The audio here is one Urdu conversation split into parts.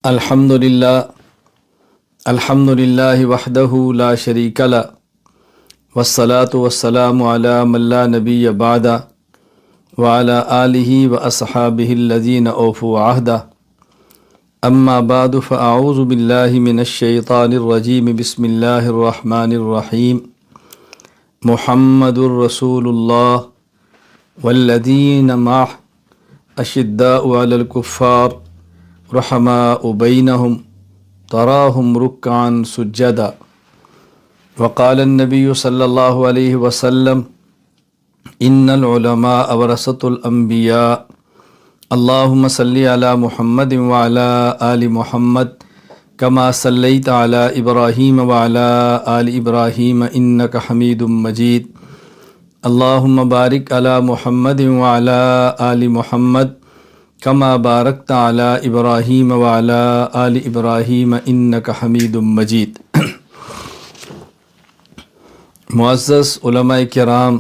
الحمدللہ وحدہ لا شریک لہ والصلاة والسلام علی من لا نبی بعدہ وعلی آلہ واصحابہ الذین اوفوا عہدہ اما بعد فاعوذ باللہ من الشیطان الرجیم بسم اللہ الرحمن الرحیم محمد رسول اللہ والذین معہ اشداء علی الکفار رحماء بینہم تراہم رکعا سجدا وقال النبی صلی اللہ علیہ وسلم ان العلماء ورثۃ الانبیاء اللہم صلی علی محمد وعلی آل محمد کما صلیت علی ابراہیم وعلی آل ابراہیم انک حمید مجید اللہم بارک علی محمد وعلی آل محمد کما بارکت علی ابراہیم وعلی آل ابراہیم انک حمید مجید۔ معزز علماء کرام،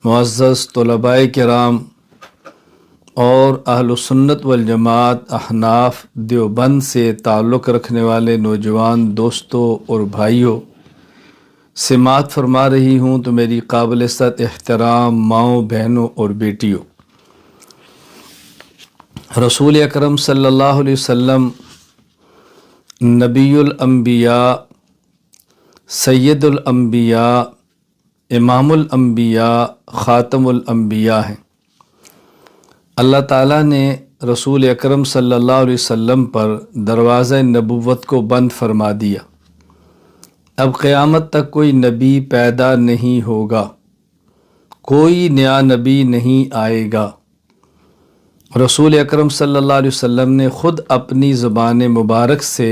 معزز طلباء کرام اور اہل سنت والجماعت احناف دیوبند سے تعلق رکھنے والے نوجوان دوستوں اور بھائیوں، سماعت فرما رہی ہوں تو میری قابل عزت احترام ماؤں، بہنوں اور بیٹیوں، رسول اکرم صلی اللہ علیہ وسلم نبی الانبیاء، سید الانبیاء، امام الانبیاء، خاتم الانبیاء ہیں۔ اللہ تعالیٰ نے رسول اکرم صلی اللہ علیہ وسلم پر دروازہ نبوت کو بند فرما دیا۔ اب قیامت تک کوئی نبی پیدا نہیں ہوگا، کوئی نیا نبی نہیں آئے گا۔ رسول اکرم صلی اللہ علیہ وسلم نے خود اپنی زبان مبارک سے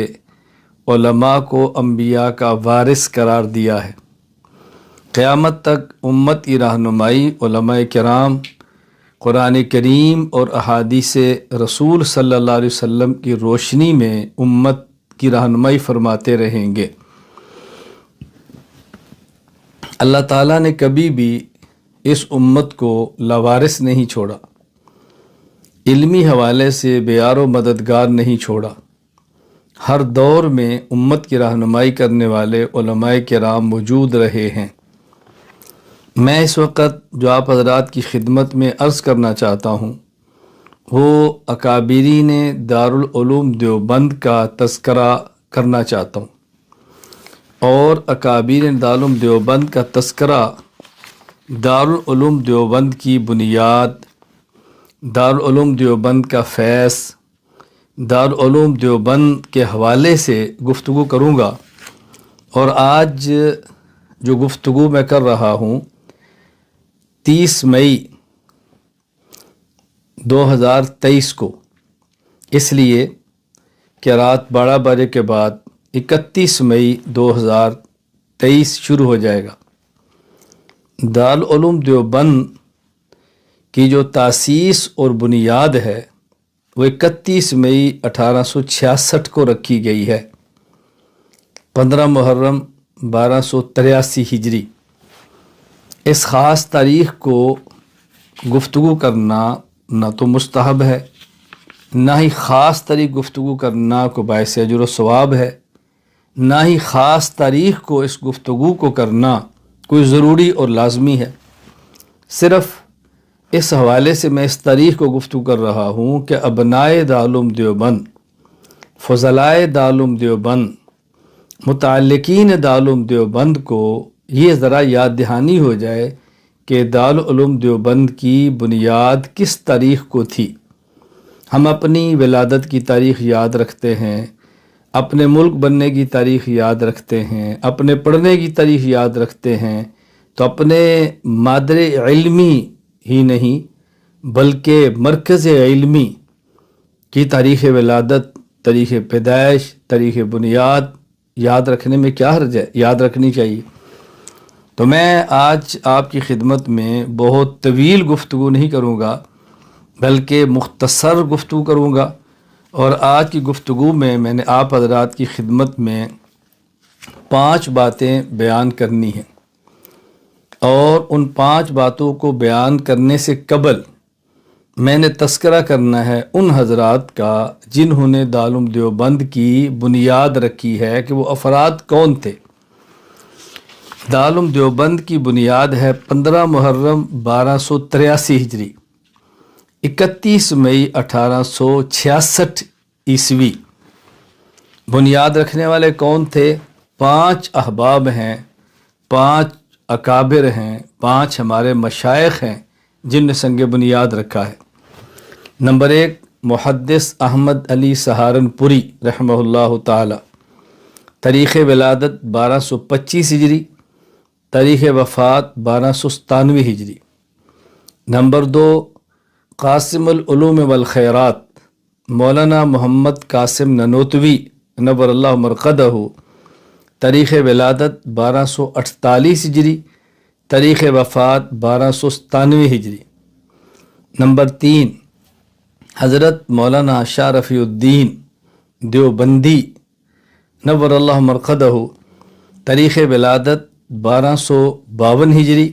علماء کو انبیاء کا وارث قرار دیا ہے۔ قیامت تک امت کی رہنمائی علماء کرام قرآن کریم اور احادیث رسول صلی اللہ علیہ وسلم کی روشنی میں امت کی رہنمائی فرماتے رہیں گے۔ اللہ تعالیٰ نے کبھی بھی اس امت کو لاوارث نہیں چھوڑا، علمی حوالے سے بیار و مددگار نہیں چھوڑا۔ ہر دور میں امت کی رہنمائی کرنے والے علماء کرام موجود رہے ہیں۔ میں اس وقت جو آپ حضرات کی خدمت میں عرض کرنا چاہتا ہوں وہ اکابرین دارالعلوم دیوبند کا تذکرہ کرنا چاہتا ہوں، اور اکابرین دارالعلوم دیوبند کا تذکرہ دارالعلوم دیوبند کی بنیاد، دارالعلوم دیوبند کا فیض، دارالعلوم دیوبند کے حوالے سے گفتگو کروں گا۔ اور آج جو گفتگو میں کر رہا ہوں 30 مئی 2023 کو، اس لیے کہ رات 12 بجے کے بعد 31 مئی 2023 شروع ہو جائے گا۔ دارالعلوم دیوبند کی جو تاسیس اور بنیاد ہے وہ 31 مئی 1866 کو رکھی گئی ہے، 15 محرم 1283 ہجری۔ اس خاص تاریخ کو گفتگو کرنا نہ تو مستحب ہے، نہ ہی خاص تاریخ گفتگو کرنا کو باعث اجر و ثواب ہے، نہ ہی خاص تاریخ کو اس گفتگو کو کرنا کوئی ضروری اور لازمی ہے۔ صرف اس حوالے سے میں اس تاریخ کو گفتگو کر رہا ہوں کہ ابنائے دارالعلوم دیوبند، فضلائے دارالعلوم دیوبند، متعلقین دارالعلوم دیوبند کو یہ ذرا یاد دہانی ہو جائے کہ دارالعلوم دیوبند کی بنیاد کس تاریخ کو تھی۔ ہم اپنی ولادت کی تاریخ یاد رکھتے ہیں، اپنے ملک بننے کی تاریخ یاد رکھتے ہیں، اپنے پڑھنے کی تاریخ یاد رکھتے ہیں، تو اپنے مادر علمی ہی نہیں بلکہ مرکز علمی کی تاریخ ولادت، تاریخ پیدائش، تاریخ بنیاد یاد رکھنے میں کیا حرج ہے، یاد رکھنی چاہیے۔ تو میں آج آپ کی خدمت میں بہت طویل گفتگو نہیں کروں گا بلکہ مختصر گفتگو کروں گا، اور آج کی گفتگو میں نے آپ حضرات کی خدمت میں 5 باتیں بیان کرنی ہیں، اور ان 5 باتوں کو بیان کرنے سے قبل میں نے تذکرہ کرنا ہے ان حضرات کا جنہوں نے دارالعلوم دیوبند کی بنیاد رکھی ہے کہ وہ افراد کون تھے۔ دارالعلوم دیوبند کی بنیاد ہے 15 محرم 1283 ہجری، 31 مئی 1866 عیسوی۔ بنیاد رکھنے والے کون تھے؟ 5 احباب ہیں، 5 اکابر ہیں، 5 ہمارے مشائخ ہیں جن نے سنگ بنیاد رکھا ہے۔ نمبر 1 محدث احمد علی سہارنپوری رحمہ اللہ تعالی، تاریخ ولادت 1225 ہجری، تاریخ وفات 1297 ہجری۔ نمبر 2 قاسم العلوم والخیرات مولانا محمد قاسم ننوتوی نور اللہ مرقدہ، تاریخ ولادت 1248 ہجری، تاریخ وفات 1297 ہجری۔ نمبر 3 حضرت مولانا شاہ رفیع الدین دیوبندی نور اللہ مرقدہ، تاریخ ولادت 1252 ہجری،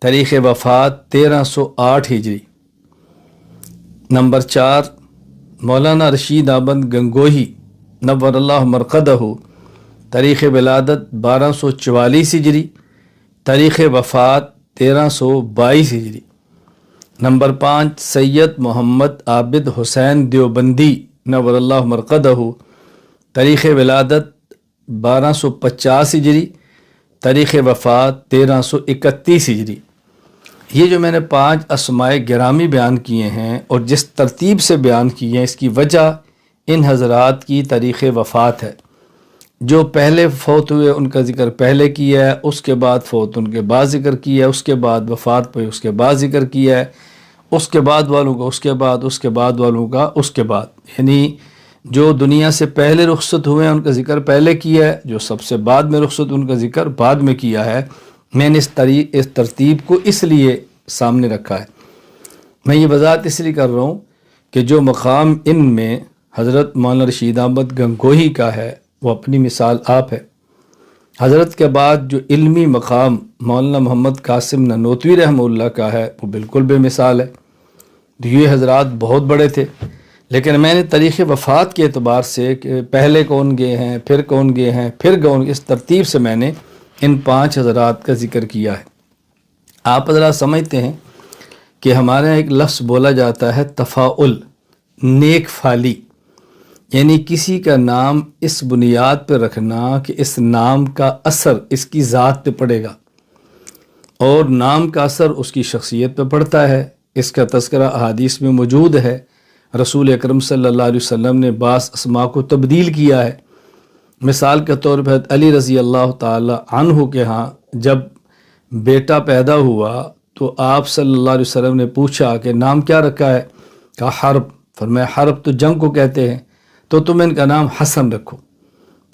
تاریخ وفات 1308 ہجری۔ نمبر 4 مولانا رشید احمد گنگوہی نور اللہ مرقدہ، تاریخ ولادت 1244 ہجری، تاریخ وفات 1322 ہجری۔ نمبر 5 سید محمد عابد حسین دیوبندی نور اللہ مرقدہ، تاریخ ولادت 1250 ہجری، تاریخ وفات 1331 ہجری۔ یہ جو میں نے 5 اسماء گرامی بیان کیے ہیں اور جس ترتیب سے بیان کیے ہیں، اس کی وجہ ان حضرات کی تاریخ وفات ہے۔ جو پہلے فوت ہوئے ان کا ذکر پہلے کیا ہے، اس کے بعد فوت ان کے بعد ذکر کیا ہے، اس کے بعد وفات پہ اس کے بعد ذکر کیا ہے، اس کے بعد والوں کا اس کے بعد، اس کے بعد والوں کا اس کے بعد، یعنی جو دنیا سے پہلے رخصت ہوئے ہیں ان کا ذکر پہلے کیا ہے، جو سب سے بعد میں رخصت ان کا ذکر بعد میں کیا ہے۔ میں نے اس ترتیب کو اس لیے سامنے رکھا ہے۔ میں یہ وضاحت اس لیے کر رہا ہوں کہ جو مقام ان میں حضرت مولانا رشید احمد گنگوہی کا ہے وہ اپنی مثال آپ ہے۔ حضرت کے بعد جو علمی مقام مولانا محمد قاسم ننوتوی رحمہ اللہ کا ہے وہ بالکل بے مثال ہے۔ یہ حضرات بہت بڑے تھے، لیکن میں نے تاریخ وفات کے اعتبار سے کہ پہلے کون گئے ہیں، پھر کون گئے ہیں، پھر کون، اس ترتیب سے میں نے ان 5 حضرات کا ذکر کیا ہے۔ آپ حضرات سمجھتے ہیں کہ ہمارے یہاں ایک لفظ بولا جاتا ہے تفاعل، نیک فالی، یعنی کسی کا نام اس بنیاد پہ رکھنا کہ اس نام کا اثر اس کی ذات پہ پڑے گا، اور نام کا اثر اس کی شخصیت پہ پڑتا ہے۔ اس کا تذکرہ احادیث میں موجود ہے۔ رسول اکرم صلی اللہ علیہ وسلم نے بعض اسماء کو تبدیل کیا ہے۔ مثال کے طور پر علی رضی اللہ تعالی عنہ کے ہاں جب بیٹا پیدا ہوا تو آپ صلی اللہ علیہ وسلم نے پوچھا کہ نام کیا رکھا ہے؟ کہا حرب۔ فرمایا حرب تو جنگ کو کہتے ہیں، تو تم ان کا نام حسن رکھو۔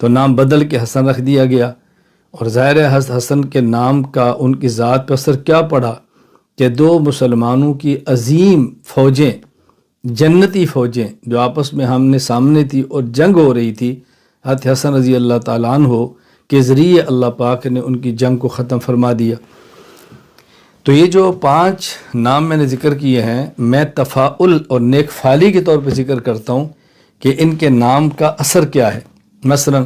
تو نام بدل کے حسن رکھ دیا گیا، اور ظاہر ہے حسن کے نام کا ان کی ذات پر اثر کیا پڑا کہ 2 مسلمانوں کی عظیم فوجیں، جنتی فوجیں جو آپس میں آمنے سامنے تھی اور جنگ ہو رہی تھی، حضرت حسن رضی اللہ تعالیٰ عنہ کے ذریعے اللہ پاک نے ان کی جنگ کو ختم فرما دیا۔ تو یہ جو 5 نام میں نے ذکر کیے ہیں، میں تفاعل اور نیک فالی کے طور پہ ذکر کرتا ہوں کہ ان کے نام کا اثر کیا ہے۔ مثلا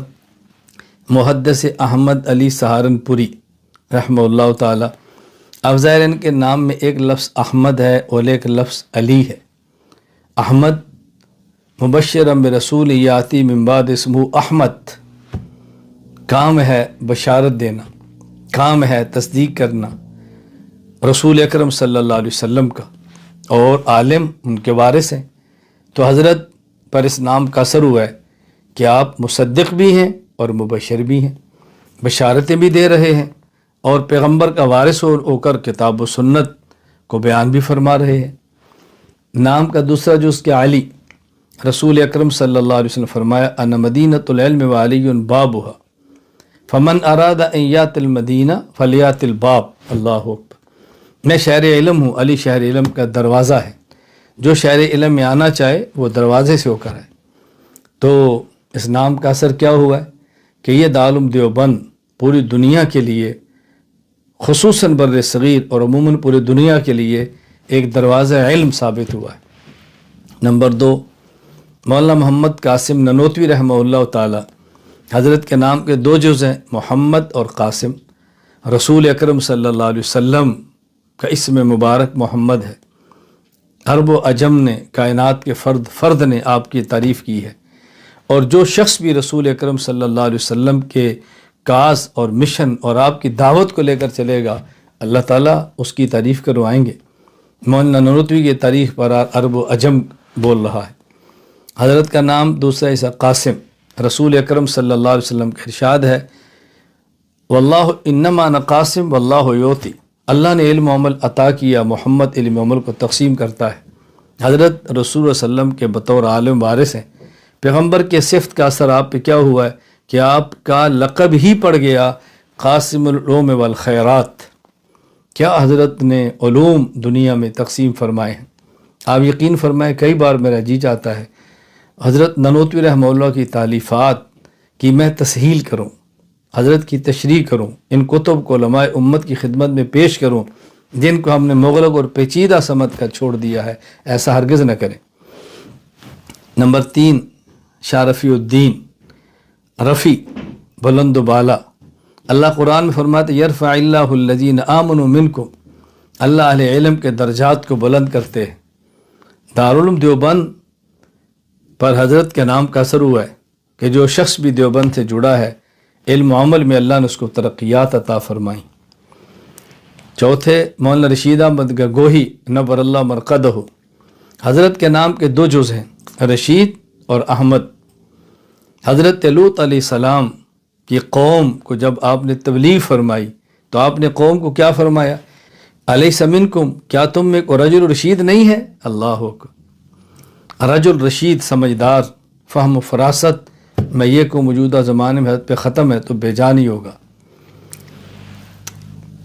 محدث احمد علی سہارنپوری رحمہ اللہ تعالی، اب ظاہر ان کے نام میں ایک لفظ احمد ہے اور ایک لفظ علی ہے۔ احمد مبشرا برسول یاتی من بعد اسمہ احمد، کام ہے بشارت دینا، کام ہے تصدیق کرنا رسول اکرم صلی اللہ علیہ وسلم کا، اور عالم ان کے وارث ہیں۔ تو حضرت پر اس نام کا اثر ہوا ہے کہ آپ مصدق بھی ہیں اور مبشر بھی ہیں، بشارتیں بھی دے رہے ہیں، اور پیغمبر کا وارث ہو کر کتاب و سنت کو بیان بھی فرما رہے ہیں۔ نام کا دوسرا جو اس کے علی، رسول اکرم صلی اللہ علیہ وسلم فرمایا انا مدینۃ العلم وعلی بابها فمن اراد ان یات المدینہ فلیات الباب۔ اللہ اکبر، میں شہر علم ہوں، علی شہر علم کا دروازہ ہے، جو شہر علم میں آنا چاہے وہ دروازے سے ہو کر آئے۔ تو اس نام کا اثر کیا ہوا ہے کہ یہ دارالعلوم دیوبند پوری دنیا کے لیے، خصوصاً بر صغیر اور عموماً پوری دنیا کے لیے ایک دروازہ علم ثابت ہوا ہے۔ نمبر 2، مولانا محمد قاسم ننوتوی رحمہ اللہ تعالی، حضرت کے نام کے 2 جز ہیں، محمد اور قاسم۔ رسول اکرم صلی اللہ علیہ وسلم کا اسم مبارک محمد ہے۔ عرب و عجم نے، کائنات کے فرد نے آپ کی تعریف کی ہے، اور جو شخص بھی رسول اکرم صلی اللہ علیہ وسلم کے کاز اور مشن اور آپ کی دعوت کو لے کر چلے گا، اللہ تعالیٰ اس کی تعریف کروائیں گے۔ مولانا ننوتوی کی تعریف پر عرب و عجم بول رہا ہے۔ حضرت کا نام دوسرا حصہ قاسم، رسول اکرم صلی اللہ علیہ وسلم کا ارشاد ہے، واللہ انما انا قاسم واللہ یوتی، اللہ نے علم و عمل عطا کیا، محمد علم و عمل کو تقسیم کرتا ہے۔ حضرت رسول اللہ علیہ وسلم کے بطور عالم وارث ہیں۔ پیغمبر کے صفت کا اثر آپ پہ کیا ہوا ہے کہ آپ کا لقب ہی پڑ گیا قاسم العلوم والخیرات۔ کیا حضرت نے علوم دنیا میں تقسیم فرمائے ہیں۔ آپ یقین فرمائیں، کئی بار میرا جی چاہتا ہے حضرت ننوتوی رحمہ اللہ کی تالیفات کی میں تسہیل کروں، حضرت کی تشریح کروں، ان کتب کو علماء امت کی خدمت میں پیش کروں جن کو ہم نے مغلق اور پیچیدہ سمجھ کر چھوڑ دیا ہے۔ ایسا ہرگز نہ کریں۔ نمبر 3، شاہ رفیع الدین، رفیع بلند و بالا۔ اللہ قرآن میں فرماتے یرفع اللہ الذین آمنوا منکم، اللہ اہل علم کے درجات کو بلند کرتے ہیں۔ دارالعلوم دیوبند پر حضرت کے نام کا اثر ہوا ہے کہ جو شخص بھی دیوبند سے جڑا ہے، علم و عمل میں اللہ نے اس کو ترقیات عطا فرمائیں۔ چوتھے، مولانا رشید احمد گگوہی نور اللہ مرقدہ، حضرت کے نام کے 2 جز ہیں، رشید اور احمد۔ حضرت لوط علیہ السلام کی قوم کو جب آپ نے تبلیغ فرمائی تو آپ نے قوم کو کیا فرمایا؟ الیس منکم، کیا تم میں کوئی رجل رشید نہیں ہے؟ اللہ اکبر۔ رجل رشید، سمجھدار، فہم و فراست میں یہ کو موجودہ زمانے میں حضرت پہ ختم ہے تو بے جان ہی ہوگا۔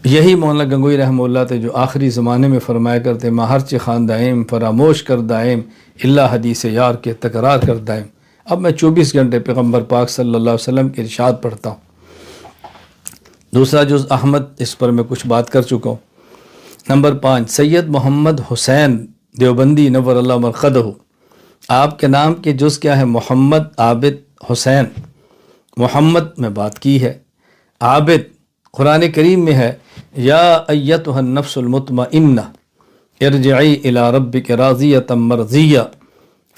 یہی مولانا گنگوئی رحمہ اللہ تھے جو آخری زمانے میں فرمایا کرتے ما ہرچہ خواندہ ایم فراموش کردہ ایم اللہ حدیث یار کے تکرار کردہ ایم۔ اب میں 24 گھنٹے پیغمبر پاک صلی اللہ علیہ وسلم کے ارشاد پڑھتا ہوں۔ دوسرا جز احمد، اس پر میں کچھ بات کر چکا ہوں۔ نمبر 5، سید محمد حسین دیوبندی نور اللہ مرقدہ، آپ کے نام کے جز کیا ہے؟ محمد، عابد، حسین۔ محمد میں بات کی ہے، عابد قرآن کریم میں ہے یا ایتھا النفس المطمئنہ ارجعی الی ربک راضیۃ مرضیہ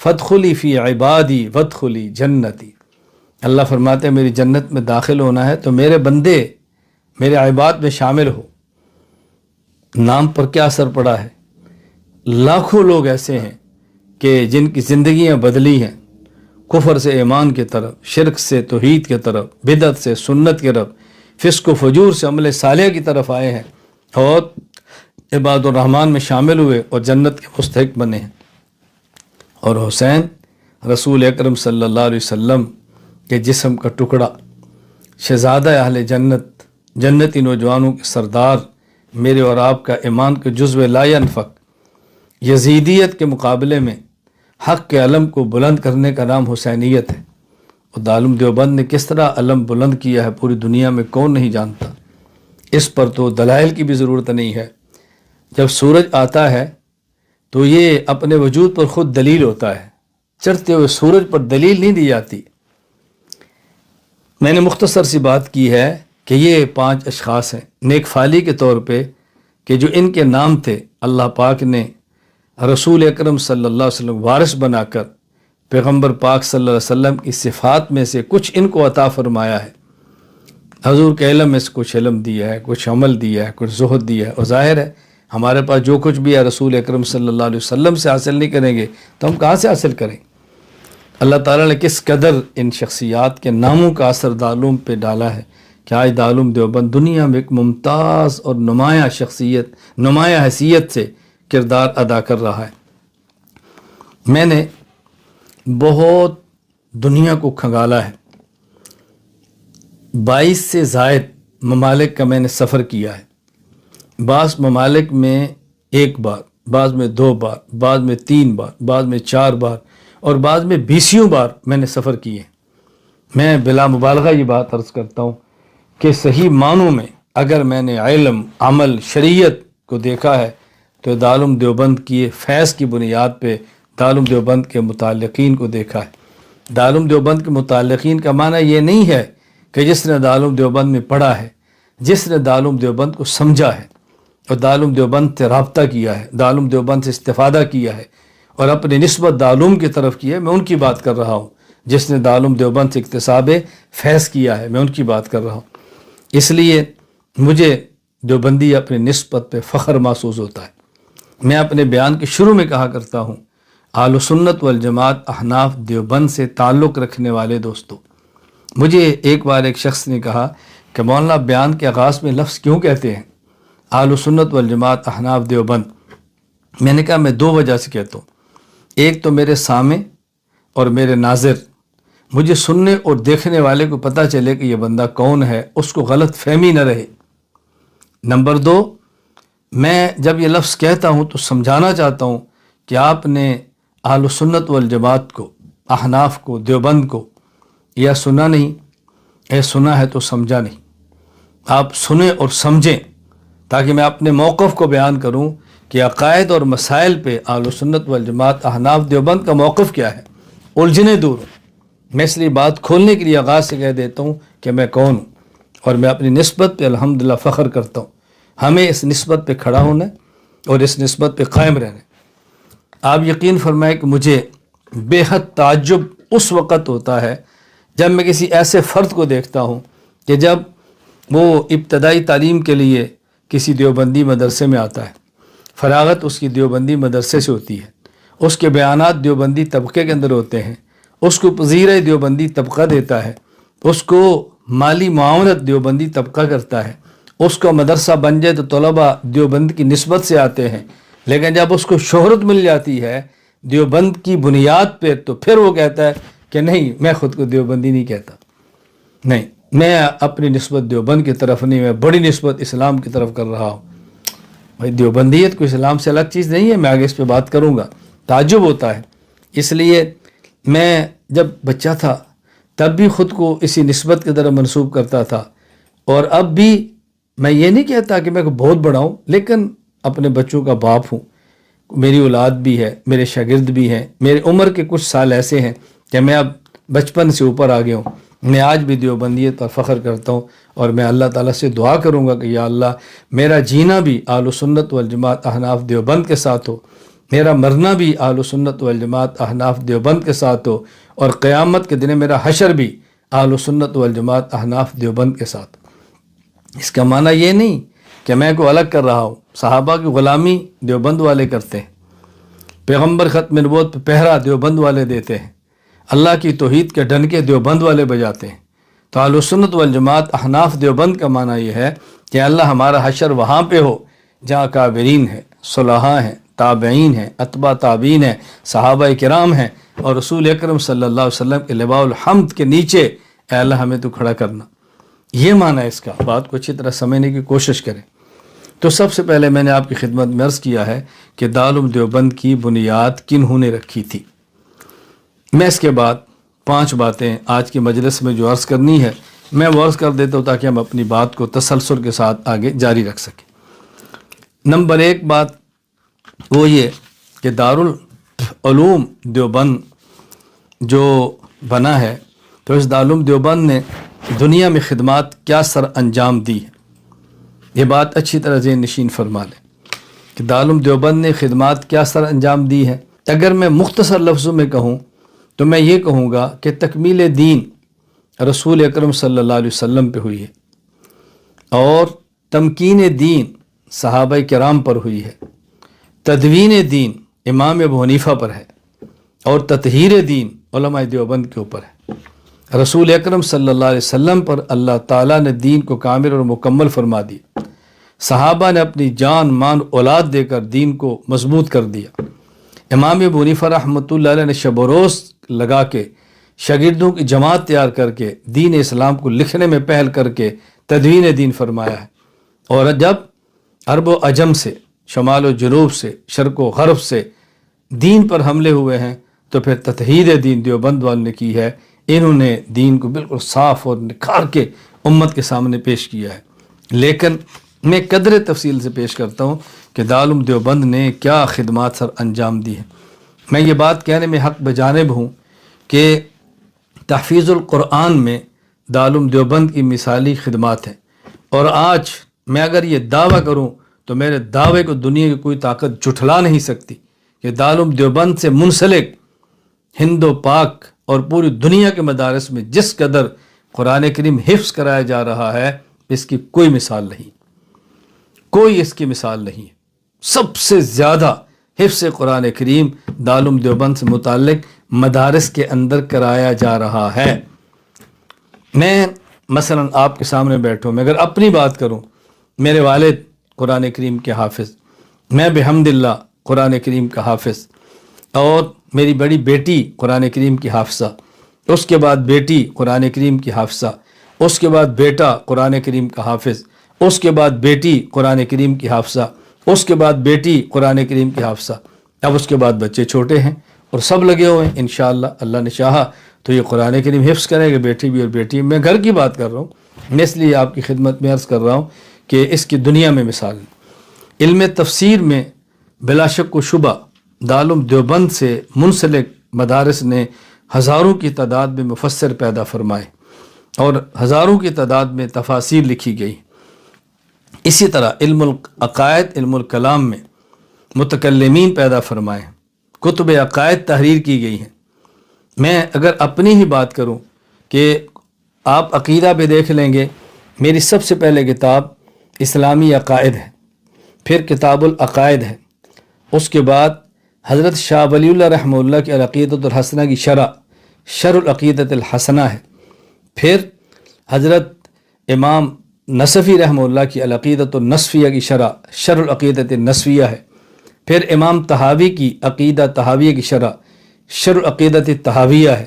فادخلی فی عبادی وادخلی جنتی۔ اللہ فرماتے ہیں میری جنت میں داخل ہونا ہے تو میرے بندے میرے عباد میں شامل ہو۔ نام پر کیا اثر پڑا ہے؟ لاکھوں لوگ ایسے ہیں کہ جن کی زندگیاں بدلی ہیں، کفر سے ایمان کی طرف، شرک سے توحید کی طرف، بدعت سے سنت کی طرف، فسق و فجور سے عمل صالح کی طرف آئے ہیں اور عباد الرحمن میں شامل ہوئے اور جنت کے مستحق بنے ہیں۔ اور حسین رسول اکرم صلی اللہ علیہ وسلم کے جسم کا ٹکڑا، شہزادہ اہل جنت، جنتی نوجوانوں کے سردار، میرے اور آپ کا ایمان کے جزو لا ینفک، یزیدیت کے مقابلے میں حق کے علم کو بلند کرنے کا نام حسینیت ہے۔ اور دارالعلوم دیوبند نے کس طرح علم بلند کیا ہے پوری دنیا میں کون نہیں جانتا۔ اس پر تو دلائل کی بھی ضرورت نہیں ہے۔ جب سورج آتا ہے تو یہ اپنے وجود پر خود دلیل ہوتا ہے، چڑھتے ہوئے سورج پر دلیل نہیں دی جاتی۔ میں نے مختصر سی بات کی ہے کہ یہ 5 اشخاص ہیں نیک فالی کے طور پہ کہ جو ان کے نام تھے اللہ پاک نے رسول اکرم صلی اللہ علیہ وسلم وارث بنا کر پیغمبر پاک صلی اللہ علیہ وسلم کی صفات میں سے کچھ ان کو عطا فرمایا ہے۔ حضور کے علم میں سے کچھ علم دیا ہے، کچھ عمل دیا ہے، کچھ زہد دیا ہے، اور ظاہر ہے ہمارے پاس جو کچھ بھی ہے رسول اکرم صلی اللہ علیہ وسلم سے حاصل نہیں کریں گے تو ہم کہاں سے حاصل کریں؟ اللہ تعالیٰ نے کس قدر ان شخصیات کے ناموں کا اثر دارالعلوم پہ ڈالا ہے کہ آج دارالعلوم دیوبند دنیا میں ایک ممتاز اور نمایاں شخصیت، نمایاں حیثیت سے کردار ادا کر رہا ہے۔ میں نے بہت دنیا کو کھنگالا ہے، 22 سے زائد ممالک کا میں نے سفر کیا ہے۔ بعض ممالک میں 1 بار، بعض میں 2 بار، بعض میں 3 بار، بعض میں 4 بار اور بعض میں 20 بار میں نے سفر کیے۔ میں بلا مبالغہ یہ بات عرض کرتا ہوں کہ صحیح معنوں میں اگر میں نے علم، عمل، شریعت کو دیکھا ہے تو دارالعلوم دیوبند کی فیض کی بنیاد پہ دارالعلوم دیوبند کے متعلقین کو دیکھا ہے۔ دارالعلوم دیوبند کے متعلقین کا معنی یہ نہیں ہے کہ جس نے دارالعلوم دیوبند میں پڑھا ہے، جس نے دارالعلوم دیوبند کو سمجھا ہے اور دارالعلوم دیوبند سے رابطہ کیا ہے، دارالعلوم دیوبند سے استفادہ کیا ہے اور اپنی نسبت دارالعلوم کی طرف کی ہے، میں ان کی بات کر رہا ہوں۔ جس نے دارالعلوم دیوبند سے اکتساب فیض کیا ہے، میں ان کی بات کر رہا ہوں۔ اس لیے مجھے دیوبندی اپنی نسبت پہ فخر محسوس ہوتا ہے۔ میں اپنے بیان کے شروع میں کہا کرتا ہوں، اہل سنت والجماعت احناف دیوبند سے تعلق رکھنے والے دوستوں، مجھے ایک بار ایک شخص نے کہا کہ مولانا بیان کے آغاز میں لفظ کیوں کہتے ہیں اہل سنت والجماعت احناف دیوبند؟ میں نے کہا میں دو وجہ سے کہتا ہوں۔ ایک تو میرے سامع اور میرے ناظر، مجھے سننے اور دیکھنے والے کو پتہ چلے کہ یہ بندہ کون ہے، اس کو غلط فہمی نہ رہے۔ نمبر دو، میں جب یہ لفظ کہتا ہوں تو سمجھانا چاہتا ہوں کہ آپ نے اہل سنت والجماعت کو، احناف کو، دیوبند کو یا سنا نہیں، سنا ہے تو سمجھا نہیں۔ آپ سنیں اور سمجھیں تاکہ میں اپنے موقف کو بیان کروں کہ عقائد اور مسائل پہ اہل سنت والجماعت احناف دیوبند کا موقف کیا ہے، الجھنیں دور ہوں۔ میں اس لیے بات کھولنے کے لیے آغاز سے کہہ دیتا ہوں کہ میں کون ہوں اور میں اپنی نسبت پہ الحمدللہ فخر کرتا ہوں۔ ہمیں اس نسبت پہ کھڑا ہونا ہے اور اس نسبت پہ قائم رہنا ہے۔ آپ یقین فرمائیں کہ مجھے بے حد تعجب اس وقت ہوتا ہے جب میں کسی ایسے فرد کو دیکھتا ہوں کہ جب وہ ابتدائی تعلیم کے لیے کسی دیوبندی مدرسے میں آتا ہے، فراغت اس کی دیوبندی مدرسے سے ہوتی ہے، اس کے بیانات دیوبندی طبقے کے اندر ہوتے ہیں، اس کو پذیرہ دیوبندی طبقہ دیتا ہے، اس کو مالی معاونت دیوبندی طبقہ کرتا ہے، اس کا مدرسہ بن جائے تو طلباء دیوبند کی نسبت سے آتے ہیں، لیکن جب اس کو شہرت مل جاتی ہے دیوبند کی بنیاد پہ تو پھر وہ کہتا ہے کہ نہیں، میں خود کو دیوبندی نہیں کہتا، نہیں، میں اپنی نسبت دیوبند کی طرف نہیں، میں بڑی نسبت اسلام کی طرف کر رہا ہوں۔ بھائی دیوبندیت کو اسلام سے الگ چیز نہیں ہے، میں آگے اس پہ بات کروں گا۔ تعجب ہوتا ہے۔ اس لیے میں جب بچہ تھا تب بھی خود کو اسی نسبت کی طرف منسوب کرتا تھا، اور اب بھی میں یہ نہیں کہتا کہ میں بہت بڑا ہوں، لیکن اپنے بچوں کا باپ ہوں، میری اولاد بھی ہے، میرے شاگرد بھی ہیں، میری عمر کے کچھ سال ایسے ہیں کہ میں اب بچپن سے اوپر آ گیا ہوں۔ میں آج بھی دیوبندیت پر فخر کرتا ہوں اور میں اللہ تعالیٰ سے دعا کروں گا کہ یا اللہ میرا جینا بھی اہل سنت والجماعت احناف دیوبند کے ساتھ ہو، میرا مرنا بھی اہل سنت والجماعت احناف دیوبند کے ساتھ ہو، اور قیامت کے دن میرا حشر بھی اہل سنت والجماعت احناف دیوبند کے ساتھ۔ اس کا معنی یہ نہیں کہ میں کو الگ کر رہا ہوں۔ صحابہ کی غلامی دیوبند والے کرتے ہیں، پیغمبر ختم نبوت پہ پہرا دیوبند والے دیتے ہیں، اللہ کی توحید کے ڈنکے دیوبند والے بجاتے ہیں۔ تو اہل سنت والجماعت احناف دیوبند کا معنی یہ ہے کہ اللہ ہمارا حشر وہاں پہ ہو جہاں کابرین ہیں، صلحاء ہیں، تابعین ہیں، اتباع تابعین ہیں، صحابہ کرام ہیں، اور رسول اکرم صلی اللہ علیہ وسلم کے لواء الحمد کے نیچے اے اللہ ہمیں تو کھڑا کرنا۔ یہ معنی ہے اس کا۔ بات کو اچھی طرح سمجھنے کی کوشش کریں۔ تو سب سے پہلے میں نے آپ کی خدمت میں عرض کیا ہے کہ دارالعلوم دیوبند کی بنیاد کنہوں نے رکھی تھی۔ میں اس کے بعد 5 باتیں آج کی مجلس میں جو عرض کرنی ہے میں وہ عرض کر دیتا ہوں تاکہ ہم اپنی بات کو تسلسل کے ساتھ آگے جاری رکھ سکیں۔ نمبر 1 بات وہ یہ کہ دارالعلوم دیوبند جو بنا ہے تو اس دارالعلوم دیوبند نے دنیا میں خدمات کیا سر انجام دی ہے، یہ بات اچھی طرح ذہن نشین فرما لیں کہ دارالعلوم دیوبند نے خدمات کیا سر انجام دی ہے۔ اگر میں مختصر لفظوں میں کہوں تو میں یہ کہوں گا کہ تکمیل دین رسول اکرم صلی اللہ علیہ وسلم پہ ہوئی ہے، اور تمکین دین صحابہ کرام پر ہوئی ہے، تدوین دین امام ابو حنیفہ پر ہے، اور تطہیر دین علماء دیوبند کے اوپر ہے۔ رسول اکرم صلی اللہ علیہ وسلم پر اللہ تعالیٰ نے دین کو کامل اور مکمل فرما دیا، صحابہ نے اپنی جان مان اولاد دے کر دین کو مضبوط کر دیا۔ امام ابو حنیفہ رحمۃ اللہ علیہ نے شب و روز لگا کے شاگردوں کی جماعت تیار کر کے دین اسلام کو لکھنے میں پہل کر کے تدوین دین فرمایا ہے، اور جب عرب و عجم سے، شمال و جنوب سے، شرق و غرب سے دین پر حملے ہوئے ہیں تو پھر تطہیر دین دیوبند والوں نے کی ہے۔ انہوں نے دین کو بالکل صاف اور نکھار کے امت کے سامنے پیش کیا ہے۔ لیکن میں قدر تفصیل سے پیش کرتا ہوں کہ دارالعلوم دیوبند نے کیا خدمات سر انجام دی ہیں۔ میں یہ بات کہنے میں حق بجانب ہوں کہ تحفیظ القرآن میں دارالعلوم دیوبند کی مثالی خدمات ہیں، اور آج میں اگر یہ دعویٰ کروں تو میرے دعوے کو دنیا کی کوئی طاقت جھٹلا نہیں سکتی کہ دارالعلوم دیوبند سے منسلک ہند و پاک اور پوری دنیا کے مدارس میں جس قدر قرآن کریم حفظ کرایا جا رہا ہے، اس کی کوئی مثال نہیں، کوئی اس کی مثال نہیں ہے۔ سب سے زیادہ حفظ قرآن کریم دارالعلوم دیوبند سے متعلق مدارس کے اندر کرایا جا رہا ہے۔ میں مثلا آپ کے سامنے بیٹھوں، میں اگر اپنی بات کروں، میرے والد قرآن کریم کے حافظ، میں بحمداللہ قرآن کریم کا حافظ، اور میری بڑی بیٹی قرآن کریم کی حافظہ، اس کے بعد بیٹی قرآن کریم کی حافظہ، اس کے بعد بیٹا قرآن کریم کا حافظ، اس کے بعد بیٹی قرآن کریم کی حافظہ، اس کے بعد بیٹی قرآن کریم کی حافظہ، اب اس کے بعد بچے چھوٹے ہیں اور سب لگے ہوئے ہیں، انشاءاللہ اللہ نے چاہا تو یہ قرآن کریم حفظ کریں گے، بیٹی بھی اور بیٹی۔ میں گھر کی بات کر رہا ہوں، میں اس لیے آپ کی خدمت میں عرض کر رہا ہوں کہ اس کی دنیا میں مثال ہے۔ علم تفسیر میں بلا شک و شبہ دارالعلوم دیوبند سے منسلک مدارس نے ہزاروں کی تعداد میں مفسر پیدا فرمائے اور ہزاروں کی تعداد میں تفاسیر لکھی گئی۔ اسی طرح علم العقائد، علم الکلام میں متکلمین پیدا فرمائے، کتب عقائد تحریر کی گئی ہیں۔ میں اگر اپنی ہی بات کروں کہ آپ عقیدہ پہ دیکھ لیں گے، میری سب سے پہلے کتاب اسلامی عقائد ہے، پھر کتاب العقائد ہے، اس کے بعد حضرت شاہ ولی اللہ رحمہ اللہ کی العقیدۃ الحسنہ کی شرح العقیدۃ الحسنہ ہے، پھر حضرت امام نصفی رحمہ اللہ کی العقیدۃ النصفیہ کی شرح العقیدۃ النصفیہ ہے، پھر امام طحاوی کی عقیدہ طحاویہ کی شرح العقیدۃ الطحاویہ ہے،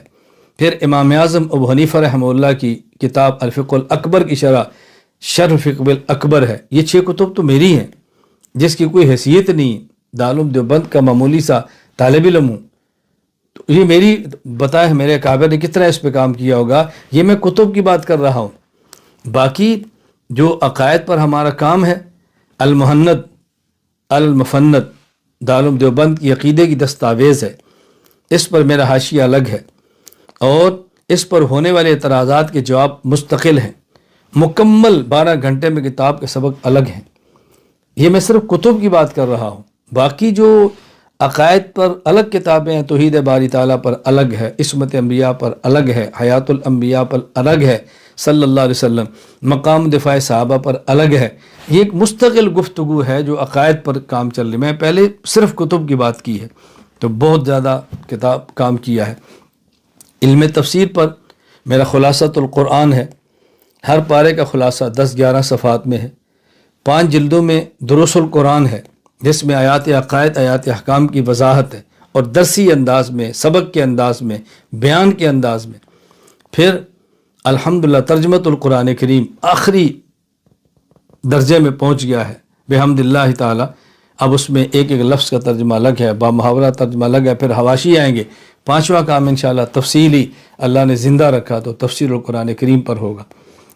پھر امام اعظم ابو حنیفہ رحمہ اللہ کی کتاب الفقہ الاکبر کی شرح الفقہ الاکبر ہے۔ یہ 6 کتب تو میری ہیں، جس کی کوئی حیثیت نہیں، دارالعلوم دیوبند کا معمولی سا طالب علم ہوں، تو یہ میری بتائے میرے اکابر نے کتنا اس پہ کام کیا ہوگا، یہ میں کتب کی بات کر رہا ہوں۔ باقی جو عقائد پر ہمارا کام ہے، المہند المفند دارالعلوم دیوبند کی عقیدے کی دستاویز ہے، اس پر میرا حاشیہ الگ ہے، اور اس پر ہونے والے اعتراضات کے جواب مستقل ہیں، مکمل 12 گھنٹے میں کتاب کے سبق الگ ہیں۔ یہ میں صرف کتب کی بات کر رہا ہوں، باقی جو عقائد پر الگ کتابیں ہیں، توحید باری تعالیٰ پر الگ ہے، عصمت انبیاء پر الگ ہے، حیات الانبیاء پر الگ ہے، صلی اللہ علیہ وسلم، مقام دفاع صحابہ پر الگ ہے۔ یہ ایک مستقل گفتگو ہے جو عقائد پر کام چل رہی ہے۔ میں پہلے صرف کتب کی بات کی ہے، تو بہت زیادہ کتاب کام کیا ہے۔ علم تفسیر پر میرا خلاصۃ القرآن ہے، ہر پارے کا خلاصہ 10-11 صفحات میں ہے، 5 جلدوں میں دروس القرآن ہے، جس میں آیات عقائد، آیات احکام کی وضاحت ہے، اور درسی انداز میں، سبق کے انداز میں، بیان کے انداز میں۔ پھر الحمدللہ ترجمۃ القرآن کریم آخری درجے میں پہنچ گیا ہے بحمداللہ تعالی۔ اب اس میں ایک ایک لفظ کا ترجمہ الگ ہے، بامحاورہ ترجمہ الگ ہے، پھر حواشی آئیں گے۔ 5واں کام انشاءاللہ تفصیلی اللہ نے زندہ رکھا تو تفسیر القرآن کریم پر ہوگا۔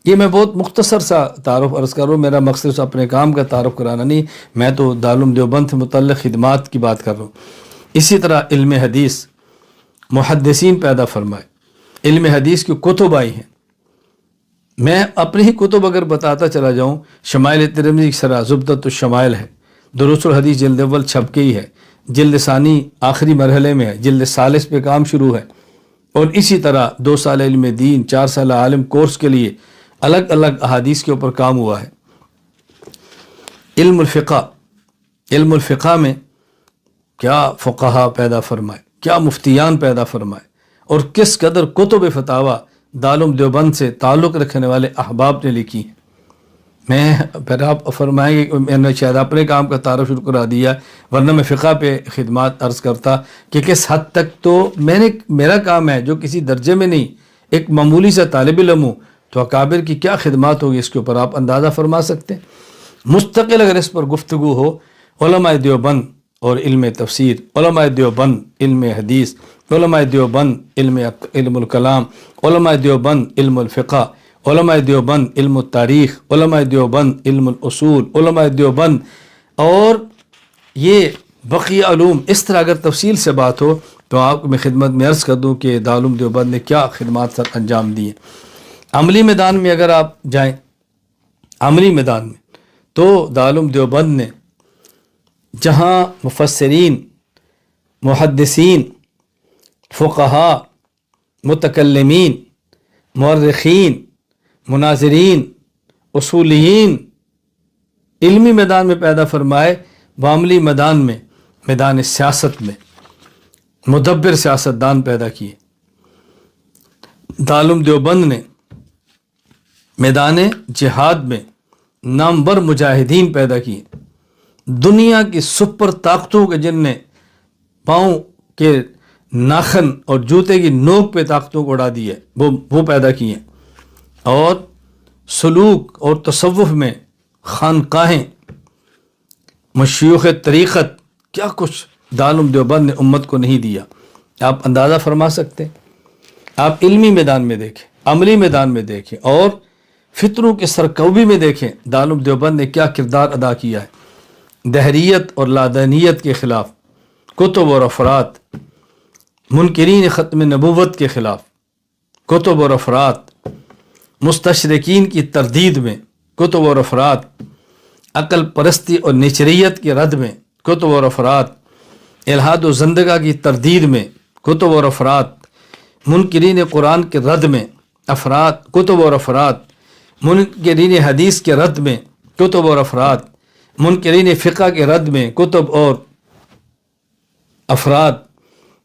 یہ میں بہت مختصر سا تعارف عرض کر رہا ہوں، میرا مقصد اپنے کام کا تعارف کرانا نہیں، میں تو دارالعلوم دیوبند سے متعلق خدمات کی بات کر رہا ہوں۔ اسی طرح علم حدیث محدثین پیدا فرمائے، علم حدیث کی کتب آئی ہیں۔ میں اپنی ہی کتب اگر بتاتا چلا جاؤں، شمائل ترمذی کی شرح زبدۃ الشمائل ہے، دروس الحدیث جلد اول چھپ گئی ہے، جلد ثانی آخری مرحلے میں ہے، جلد ثالث پہ کام شروع ہے، اور اسی طرح 2 سال علم دین، 4 سال عالم کورس کے لیے الگ الگ احادیث کے اوپر کام ہوا ہے۔ علم الفقہ میں کیا فقہا پیدا فرمائے، کیا مفتیان پیدا فرمائے، اور کس قدر کتب فتاویٰ دارالعلوم دیوبند سے تعلق رکھنے والے احباب نے لکھی ہیں۔ میں پھر آپ فرمائیں گے کہ میں نے شاید اپنے کام کا تعارف شروع کرا دیا، ورنہ میں فقہ پہ خدمات عرض کرتا کہ کس حد تک تو میرا کام ہے جو کسی درجے میں نہیں، ایک معمولی سا طالب علم ہوں، تو اکابر کی کیا خدمات ہوگی اس کے اوپر آپ اندازہ فرما سکتے ہیں۔ مستقل اگر اس پر گفتگو ہو، علماء دیوبند اور علم تفسیر، علماء دیوبند علم حدیث، علماء دیوبند علم الکلام، علماء دیوبند علم الفقہ، علماء دیوبند علم التاریخ، علماء دیوبند علم الاصول، علماء دیوبند اور یہ بقیہ علوم، اس طرح اگر تفصیل سے بات ہو تو آپ کو میں خدمت میں عرض کر دوں کہ دارالعلوم دیوبند نے کیا خدمات سر انجام دی ہیں۔ عملی میدان میں اگر آپ جائیں، عملی میدان میں تو دارالعلوم دیوبند نے جہاں مفسرین، محدثین، فقہاء، متکلمین، مورخین، مناظرین، اصولیین علمی میدان میں پیدا فرمائے، بعملی میدان میں، میدان سیاست میں مدبر سیاستدان پیدا کیے۔ دارالعلوم دیوبند نے میدان جہاد میں نامور مجاہدین پیدا کیے، دنیا کی سپر طاقتوں کے جن نے پاؤں کے ناخن اور جوتے کی نوک پہ طاقتوں کو اڑا دی ہے وہ پیدا کیے، اور سلوک اور تصوف میں خانقاہیں، مشیوخ طریقت، کیا کچھ دارالعلوم دیوبند نے امت کو نہیں دیا، آپ اندازہ فرما سکتے ہیں۔ آپ علمی میدان میں دیکھیں، عملی میدان میں دیکھیں، اور فطروں کے سرکوبی میں دیکھیں دارالعلوم دیوبند نے کیا کردار ادا کیا ہے۔ دہریت اور لادینیت کے خلاف کتب اور افراد، منکرین ختم نبوت کے خلاف کتب اور افراد، مستشرقین کی تردید میں کتب اور افراد، عقل پرستی اور نیچریت کی رد میں کتب اور افراد، الحاد و زندگا کی تردید میں کتب اور افراد، منکرین قرآن کے رد میں افراد کتب اور افراد، منکرین حدیث کے رد میں کتب اور افراد، منکرین فقہ کے رد میں کتب اور افراد،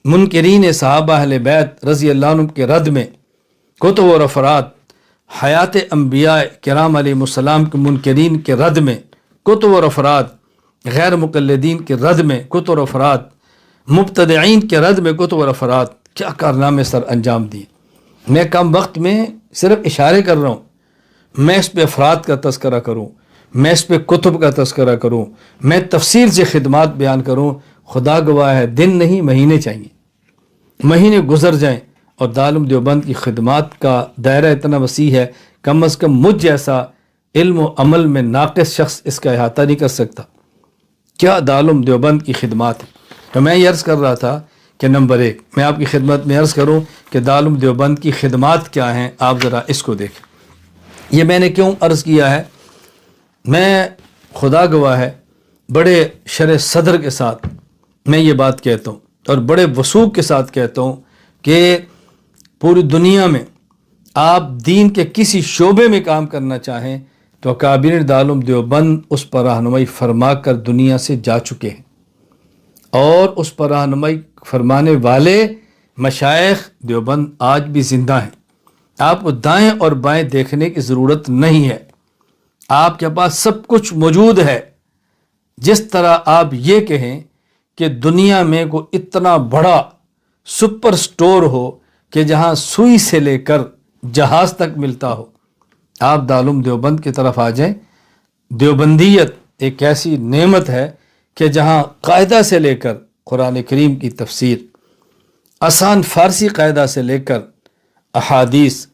منکرین صحابہ اہل بیت رضی اللہ عنہم کے رد میں کتب اور افراد، حیات انبیاء کرام علیہ السلام کے منکرین کے رد میں کتب اور افراد، غیر مقلدین کے رد میں کتب اور افراد، مبتدعین کے رد میں کتب اور افراد، کیا کارنامے سر انجام دیے۔ میں کم وقت میں صرف اشارے کر رہا ہوں، میں اس پہ افراد کا تذکرہ کروں، میں اس پہ کتب کا تذکرہ کروں، میں تفصیل سے خدمات بیان کروں، خدا گواہ ہے دن نہیں مہینے چاہیے، مہینے گزر جائیں اور دارالعلوم دیوبند کی خدمات کا دائرہ اتنا وسیع ہے، کم از کم مجھ جیسا علم و عمل میں ناقص شخص اس کا احاطہ نہیں کر سکتا۔ کیا دارالعلوم دیوبند کی خدمات ہیں۔ تو میں یہ عرض کر رہا تھا کہ نمبر ایک میں آپ کی خدمت میں عرض کروں کہ دارالعلوم دیوبند کی خدمات کیا ہیں، آپ ذرا اس کو دیکھیں۔ یہ میں نے کیوں عرض کیا ہے، میں خدا گواہ ہے بڑے شرح صدر کے ساتھ میں یہ بات کہتا ہوں اور بڑے وثوق کے ساتھ کہتا ہوں کہ پوری دنیا میں آپ دین کے کسی شعبے میں کام کرنا چاہیں تو اکابرین دارالعلوم دیوبند اس پر رہنمائی فرما کر دنیا سے جا چکے ہیں، اور اس پر رہنمائی فرمانے والے مشائخ دیوبند آج بھی زندہ ہیں۔ آپ کو دائیں اور بائیں دیکھنے کی ضرورت نہیں ہے، آپ کے پاس سب کچھ موجود ہے۔ جس طرح آپ یہ کہیں کہ دنیا میں کوئی اتنا بڑا سپر سٹور ہو کہ جہاں سوئی سے لے کر جہاز تک ملتا ہو، آپ دارالعلوم دیوبند کی طرف آ جائیں۔ دیوبندیت ایک ایسی نعمت ہے کہ جہاں قاعدہ سے لے کر قرآن کریم کی تفسیر، آسان فارسی قاعدہ سے لے کر احادیث،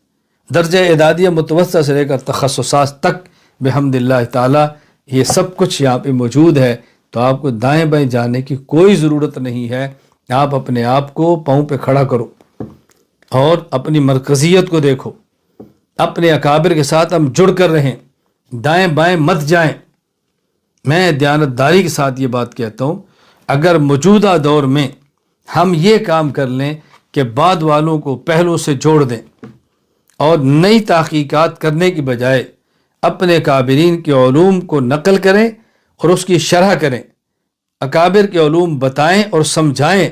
درجہ اعدادیہ متوسطہ سے لے کر تخصصات تک بحمد اللہ تعالی یہ سب کچھ یہاں پہ موجود ہے، تو آپ کو دائیں بائیں جانے کی کوئی ضرورت نہیں ہے۔ آپ اپنے آپ کو پاؤں پہ کھڑا کرو اور اپنی مرکزیت کو دیکھو، اپنے اکابر کے ساتھ ہم جڑ کر رہیں، دائیں بائیں مت جائیں۔ میں دیانتداری کے ساتھ یہ بات کہتا ہوں، اگر موجودہ دور میں ہم یہ کام کر لیں کہ بعد والوں کو پہلو سے جوڑ دیں اور نئی تحقیقات کرنے کی بجائے اپنے اکابرین کے علوم کو نقل کریں اور اس کی شرح کریں، اکابر کے علوم بتائیں اور سمجھائیں،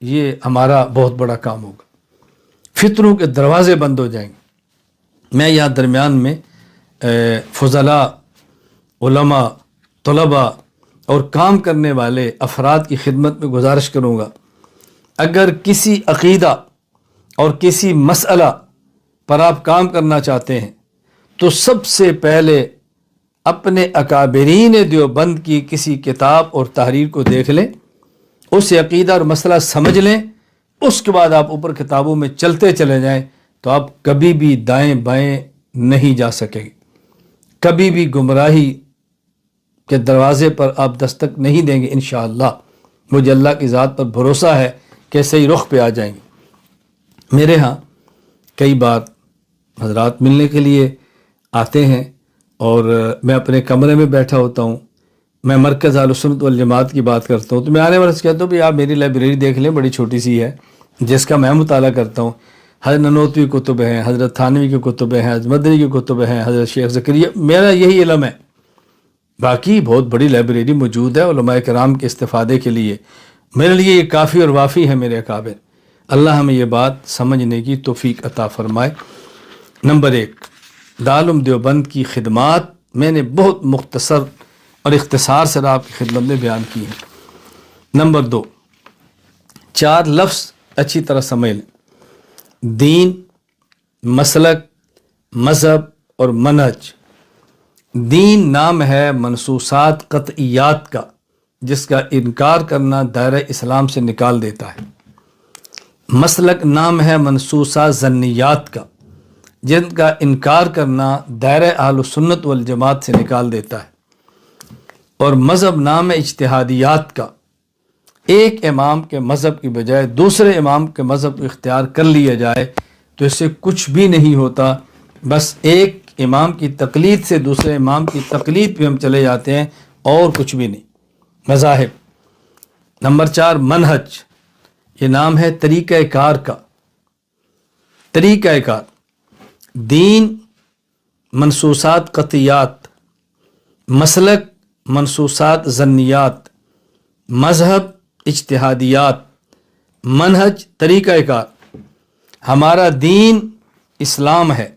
یہ ہمارا بہت بڑا کام ہوگا، فطروں کے دروازے بند ہو جائیں گے۔ میں یہاں درمیان میں فضلاء، علماء، طلباء اور کام کرنے والے افراد کی خدمت میں گزارش کروں گا، اگر کسی عقیدہ اور کسی مسئلہ پر آپ کام کرنا چاہتے ہیں تو سب سے پہلے اپنے اکابرین دیوبند کی کسی کتاب اور تحریر کو دیکھ لیں، اس عقیدہ اور مسئلہ سمجھ لیں، اس کے بعد آپ اوپر کتابوں میں چلتے چلے جائیں تو آپ کبھی بھی دائیں بائیں نہیں جا سکیں گے، کبھی بھی گمراہی کے دروازے پر آپ دستک نہیں دیں گے انشاءاللہ۔ مجھے اللہ کی ذات پر بھروسہ ہے کہ صحیح رخ پہ آ جائیں گے۔ میرے ہاں کئی بار حضرات ملنے کے لیے آتے ہیں اور میں اپنے کمرے میں بیٹھا ہوتا ہوں، میں مرکز اہل سنت والجماعت کی بات کرتا ہوں تو میں آنے والے سے کہتا ہوں بھی آپ میری لائبریری دیکھ لیں، بڑی چھوٹی سی ہے جس کا میں مطالعہ کرتا ہوں۔ حضرت ننوتوی کتب ہیں، حضرت تھانوی کی کتب ہیں، حضرت مدنی کی کتب ہیں، حضرت شیخ زکریا، میرا یہی علم ہے۔ باقی بہت بڑی لائبریری موجود ہے علماء کرام کے استفادے کے لیے، میرے لیے یہ کافی اور وافی ہے میرے اکابر۔ اللہ ہمیں یہ بات سمجھنے کی توفیق عطا فرمائے۔ نمبر 1، دارالعلوم دیوبند کی خدمات میں نے بہت مختصر اور اختصار سے آپ کی خدمت میں بیان کی ہیں۔ نمبر 2، 4 لفظ اچھی طرح سمجھ لیں: دین، مسلک، مذہب اور منہج۔ دین نام ہے منصوصات قطعیات کا جس کا انکار کرنا دائرہ اسلام سے نکال دیتا ہے۔ مسلک نام ہے منصوصات ظنیات کا جن کا انکار کرنا دائرہ اہل سنت والجماعت سے نکال دیتا ہے۔ اور مذہب نام ہے اجتہادیات کا، ایک امام کے مذہب کی بجائے دوسرے امام کے مذہب کو اختیار کر لیا جائے تو اس سے کچھ بھی نہیں ہوتا، بس ایک امام کی تقلید سے دوسرے امام کی تقلید پہ ہم چلے جاتے ہیں اور کچھ بھی نہیں۔ مذاہب۔ نمبر 4، منہج، یہ نام ہے طریقہ کار کا۔ طریقہ کار: دین منصوصات قطعیات، مسلک منصوصات ظنیات، مذہب اجتہادیات، منہج طریقہ کار۔ ہمارا دین اسلام ہے،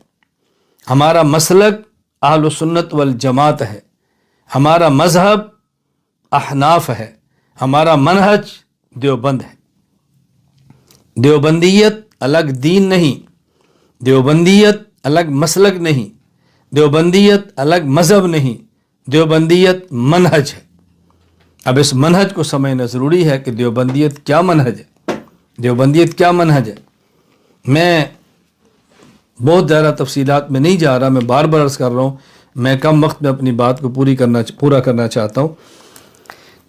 ہمارا مسلک اہل سنت والجماعت ہے، ہمارا مذہب احناف ہے، ہمارا منہج دیوبند ہے۔ دیوبندیت الگ دین نہیں، دیوبندیت الگ مسلک نہیں، دیوبندیت الگ مذہب نہیں، دیوبندیت منہج ہے۔ اب اس منہج کو سمجھنا ضروری ہے کہ دیوبندیت کیا منہج ہے، دیوبندیت کیا منہج ہے۔ میں بہت زیادہ تفصیلات میں نہیں جا رہا، میں بار بار عرض کر رہا ہوں، میں کم وقت میں اپنی بات کو پورا کرنا چاہتا ہوں۔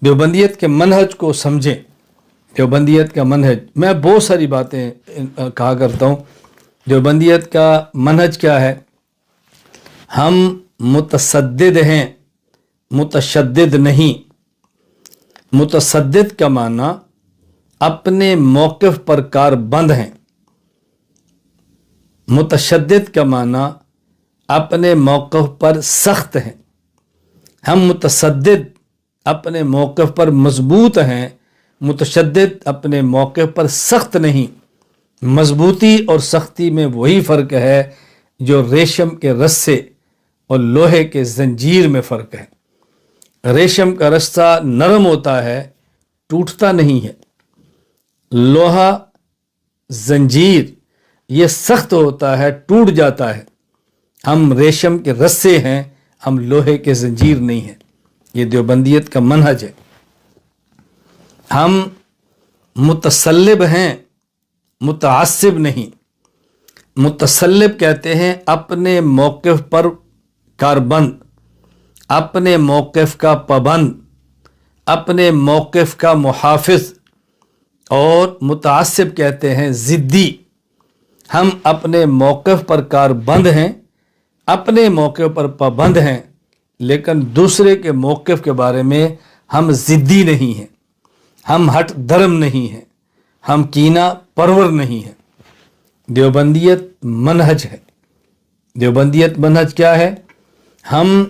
دیوبندیت کے منہج کو سمجھیں۔ دیوبندیت کا منہج، میں بہت ساری باتیں کہا کرتا ہوں۔ دیوبندیت کا منہج کیا ہے؟ ہم متصدد ہیں، متشدد نہیں۔ متصدد کا معنی اپنے موقف پر کاربند ہیں، متشدد کا معنی اپنے موقف پر سخت ہیں۔ ہم متصدد اپنے موقف پر مضبوط ہیں، متشدد اپنے موقف پر سخت نہیں۔ مضبوطی اور سختی میں وہی فرق ہے جو ریشم کے رسے اور لوہے کے زنجیر میں فرق ہے۔ ریشم کا رسہ نرم ہوتا ہے، ٹوٹتا نہیں ہے۔ لوہا، زنجیر، یہ سخت ہوتا ہے، ٹوٹ جاتا ہے۔ ہم ریشم کے رسے ہیں، ہم لوہے کے زنجیر نہیں ہیں۔ یہ دیوبندیت کا منہج ہے۔ ہم متسلب ہیں، متعصب نہیں۔ متسلب کہتے ہیں اپنے موقف پر کاربند، اپنے موقف کا پابند، اپنے موقف کا محافظ۔ اور متعصب کہتے ہیں ضدی۔ ہم اپنے موقف پر کاربند ہیں، اپنے موقف پر پابند ہیں، لیکن دوسرے کے موقف کے بارے میں ہم ضدی نہیں ہیں، ہم ہٹ دھرم نہیں ہیں، ہم کینہ پرور نہیں ہیں۔ دیوبندیت منہج ہے۔ دیوبندیت منہج کیا ہے؟ ہم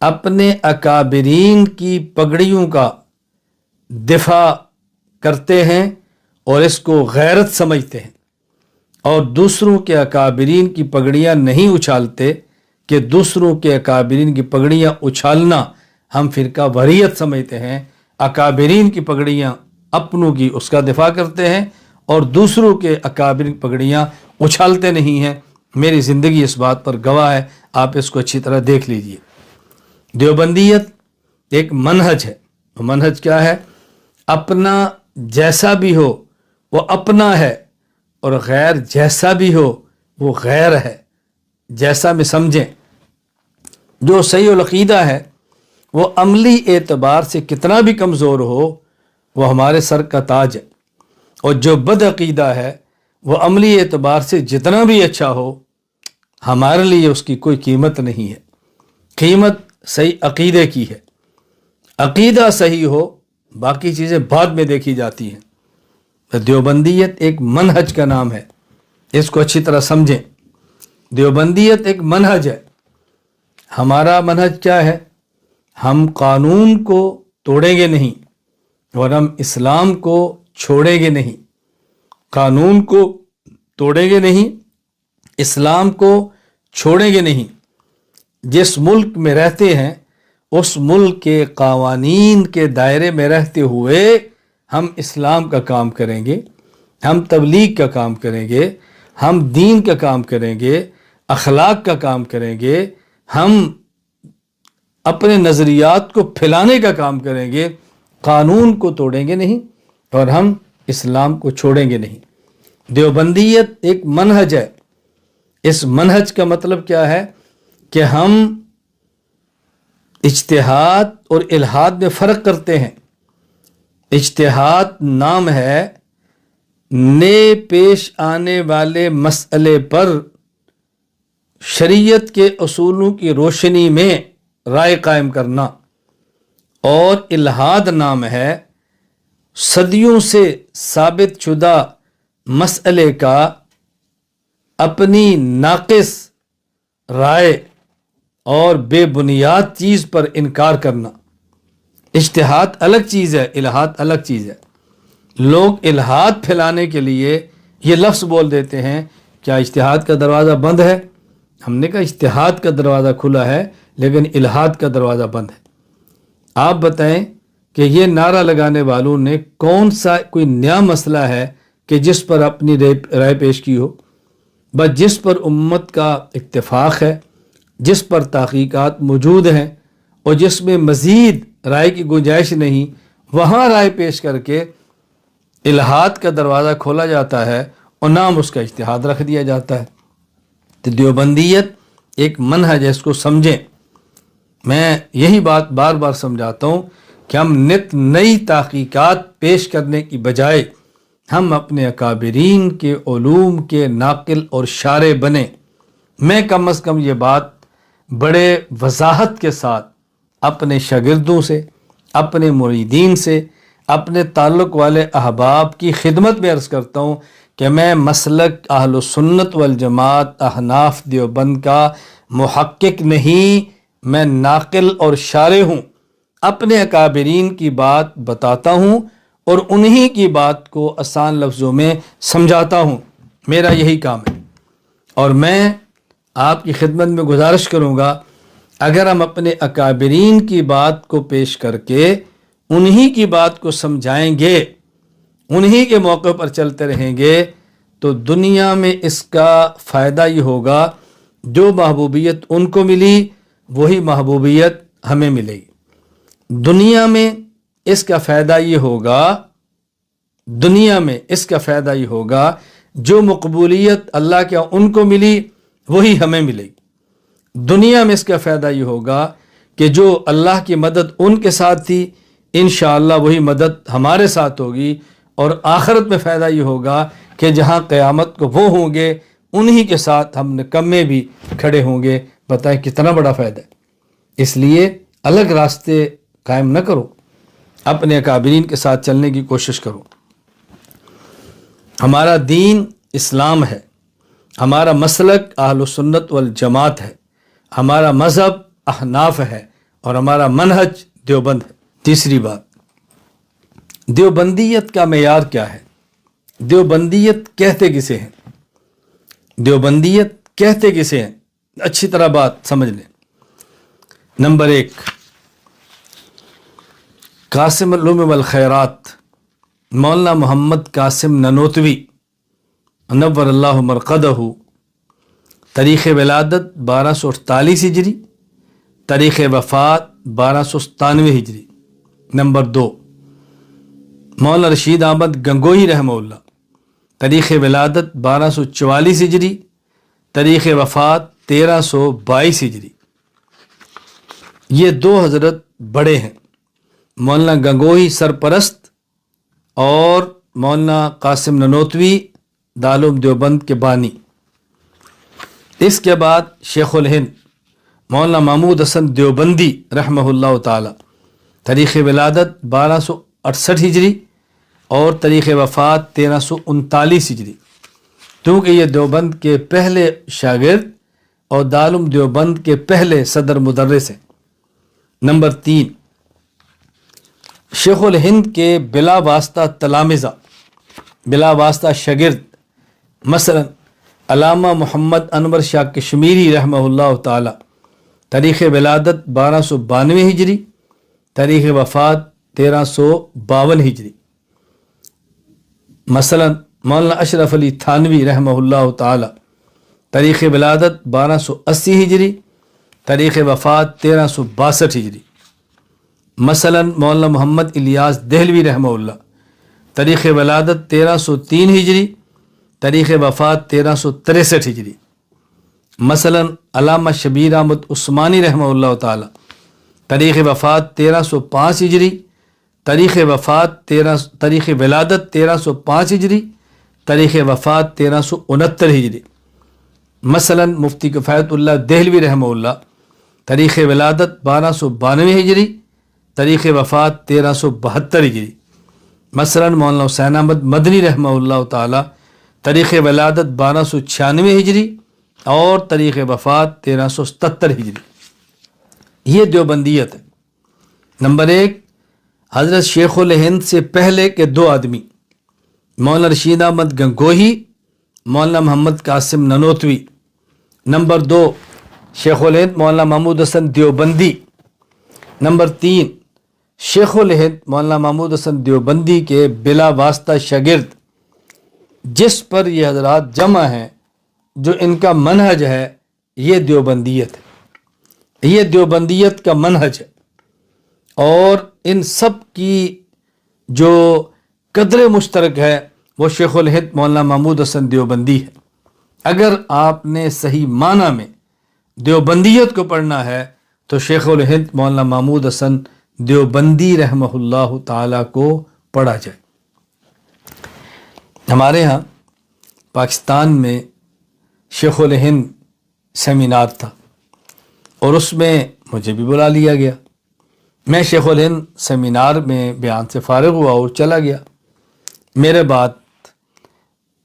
اپنے اکابرین کی پگڑیوں کا دفاع کرتے ہیں اور اس کو غیرت سمجھتے ہیں، اور دوسروں کے اکابرین کی پگڑیاں نہیں اچھالتے کہ دوسروں کے اکابرین کی پگڑیاں اچھالنا ہم فرقہ واریت سمجھتے ہیں۔ اکابرین کی پگڑیاں اپنوں کی اس کا دفاع کرتے ہیں اور دوسروں کے اکابرین کی پگڑیاں اچھالتے نہیں ہیں۔ میری زندگی اس بات پر گواہ ہے، آپ اس کو اچھی طرح دیکھ لیجئے۔ دیوبندیت ایک منہج ہے۔ منہج کیا ہے؟ اپنا جیسا بھی ہو وہ اپنا ہے، اور غیر جیسا بھی ہو وہ غیر ہے۔ جیسا بھی سمجھیں، جو صحیح العقیدہ ہے وہ عملی اعتبار سے کتنا بھی کمزور ہو وہ ہمارے سر کا تاج ہے، اور جو بد عقیدہ ہے وہ عملی اعتبار سے جتنا بھی اچھا ہو ہمارے لیے اس کی کوئی قیمت نہیں ہے۔ قیمت صحیح عقیدے کی ہے، عقیدہ صحیح ہو باقی چیزیں بعد میں دیکھی جاتی ہیں۔ دیوبندیت ایک منہج کا نام ہے، اس کو اچھی طرح سمجھیں۔ دیوبندیت ایک منہج ہے۔ ہمارا منہج کیا ہے؟ ہم قانون کو توڑیں گے نہیں اور ہم اسلام کو چھوڑیں گے نہیں۔ قانون کو توڑیں گے نہیں، اسلام کو چھوڑیں گے نہیں۔ جس ملک میں رہتے ہیں اس ملک کے قوانین کے دائرے میں رہتے ہوئے ہم اسلام کا کام کریں گے، ہم تبلیغ کا کام کریں گے، ہم دین کا کام کریں گے، اخلاق کا کام کریں گے، ہم اپنے نظریات کو پھیلانے کا کام کریں گے۔ قانون کو توڑیں گے نہیں اور ہم اسلام کو چھوڑیں گے نہیں۔ دیوبندیت ایک منہج ہے۔ اس منہج کا مطلب کیا ہے کہ ہم اجتہاد اور الحاد میں فرق کرتے ہیں۔ اجتہاد نام ہے نئے پیش آنے والے مسئلے پر شریعت کے اصولوں کی روشنی میں رائے قائم کرنا، اور الحاد نام ہے صدیوں سے ثابت شدہ مسئلے کا اپنی ناقص رائے اور بے بنیاد چیز پر انکار کرنا۔ اجتہاد الگ چیز ہے، الحاد الگ چیز ہے۔ لوگ الحاد پھیلانے کے لیے یہ لفظ بول دیتے ہیں، کیا اجتہاد کا دروازہ بند ہے؟ ہم نے کہا اجتہاد کا دروازہ کھلا ہے لیکن الحاد کا دروازہ بند ہے۔ آپ بتائیں کہ یہ نعرہ لگانے والوں نے کون سا کوئی نیا مسئلہ ہے کہ جس پر اپنی رائے پیش کی ہو؟ بس جس پر امت کا اتفاق ہے، جس پر تحقیقات موجود ہیں اور جس میں مزید رائے کی گنجائش نہیں، وہاں رائے پیش کر کے الحاد کا دروازہ کھولا جاتا ہے اور نام اس کا اجتہاد رکھ دیا جاتا ہے۔ تو دیوبندیت ایک منہج ہے، اس کو سمجھیں۔ میں یہی بات بار بار سمجھاتا ہوں کہ ہم نت نئی تحقیقات پیش کرنے کی بجائے ہم اپنے اکابرین کے علوم کے ناقل اور شارع بنیں۔ میں کم از کم یہ بات بڑے وضاحت کے ساتھ اپنے شاگردوں سے، اپنے مریدین سے، اپنے تعلق والے احباب کی خدمت میں عرض کرتا ہوں کہ میں مسلک اہل سنت والجماعت احناف دیوبند کا محقق نہیں، میں ناقل اور شارع ہوں۔ اپنے اکابرین کی بات بتاتا ہوں اور انہی کی بات کو آسان لفظوں میں سمجھاتا ہوں، میرا یہی کام ہے۔ اور میں آپ کی خدمت میں گزارش کروں گا، اگر ہم اپنے اکابرین کی بات کو پیش کر کے انہی کی بات کو سمجھائیں گے، انہی کے موقع پر چلتے رہیں گے، تو دنیا میں اس کا فائدہ یہ ہوگا جو محبوبیت ان کو ملی وہی محبوبیت ہمیں ملے گی۔ دنیا میں اس کا فائدہ یہ ہوگا جو مقبولیت اللہ کے ان کو ملی وہی ہمیں ملے گی۔ دنیا میں اس کا فائدہ یہ ہوگا کہ جو اللہ کی مدد ان کے ساتھ تھی انشاءاللہ وہی مدد ہمارے ساتھ ہوگی، اور آخرت میں فائدہ یہ ہوگا کہ جہاں قیامت کو وہ ہوں گے انہی کے ساتھ ہم نکمے بھی کھڑے ہوں گے۔ بتائیں کتنا بڑا فائدہ ہے۔ اس لیے الگ راستے قائم نہ کرو، اپنے اکابرین کے ساتھ چلنے کی کوشش کرو۔ ہمارا دین اسلام ہے، ہمارا مسلک اہل سنت والجماعت ہے، ہمارا مذہب احناف ہے اور ہمارا منہج دیوبند ہے۔ تیسری بات، دیوبندیت کا معیار کیا ہے؟ دیوبندیت کہتے کسے ہیں؟ دیوبندیت کہتے کسے ہیں؟ اچھی طرح بات سمجھ لیں۔ نمبر 1، قاسم العلوم والخیرات مولانا محمد قاسم ننوتوی نور اللہ مرقدہ، تاریخ ولادت 1248 ہجری، تاریخ وفات 1297 ہجری۔ نمبر 2، مولانا رشید احمد گنگوہی رحمہ اللہ، تاریخ ولادت 1244 ہجری، تاریخ وفات 1322 ہجری۔ یہ دو حضرت بڑے ہیں، مولانا گنگوہی سرپرست اور مولانا قاسم ننوتوی دارالعلوم دیوبند کے بانی۔ اس کے بعد شیخ الہند مولانا محمود حسن دیوبندی رحمہ اللہ تعالی، تاریخ ولادت 1268 ہجری اور تاریخ وفات 1339 ہجری، کیونکہ یہ دیوبند کے پہلے شاگرد اور دارالعلوم دیوبند کے پہلے صدر مدرس ہیں۔ نمبر 3، شیخ الہند کے بلا واسطہ تلامذہ، بلا واسطہ شاگرد، مثلا علامہ محمد انور شاہ کشمیری رحمہ اللہ تعالی، تاریخ ولادت 1292 ہجری، تاریخ وفات 1352 ہجری۔ مثلا مولانا اشرف علی تھانوی رحمہ اللہ تعالی، تاریخ ولادت 1280 ہجری، تاریخ وفات 1362 ہجری۔ مثلا مولانا محمد الیاس دہلوی رحمہ اللہ، تاریخ ولادت 1303 ہجری، تاریخ وفات 1363 ہجری۔ مثلا علامہ شبیر احمد عثمانی رحمہ اللہ تعالی، تاریخ وفات 1305 ہجری، تاریخ ولادت 1305 ہجری، تاریخ وفات 1369 ہجری۔ مثلا مفتی کفایت اللہ دہلوی رحمہ اللہ، تاریخ ولادت 1292 ہجری، تاریخ وفات 1372 ہجری۔ مثلا مولانا حسین احمد مدنی رحمہ اللہ تعالی، تاریخ ولادت 1296 ہجری اور تاریخ وفات 1377 ہجری۔ یہ دیوبندیت ہے۔ نمبر 1، حضرت شیخ الہند سے پہلے کے دو آدمی، مولانا رشید احمد گنگوہی، مولانا محمد قاسم ننوتوی۔ نمبر 2، شیخ الہند مولانا محمود حسن دیوبندی۔ نمبر 3، شیخ الہند مولانا محمود حسن دیوبندی کے بلا واسطہ شاگرد، جس پر یہ حضرات جمع ہیں، جو ان کا منہج ہے، یہ دیوبندیت ہے، یہ دیوبندیت کا منہج ہے۔ اور ان سب کی جو قدر مشترک ہے وہ شیخ الہند مولانا محمود حسن دیوبندی ہے۔ اگر آپ نے صحیح معنی میں دیوبندیت کو پڑھنا ہے تو شیخ الہند مولانا محمود حسن دیوبندی رحمہ اللہ تعالیٰ کو پڑھا جائے۔ ہمارے ہاں پاکستان میں شیخ الہند سیمینار تھا اور اس میں مجھے بھی بلا لیا گیا۔ میں شیخ الہند سیمینار میں بیان سے فارغ ہوا اور چلا گیا۔ میرے بعد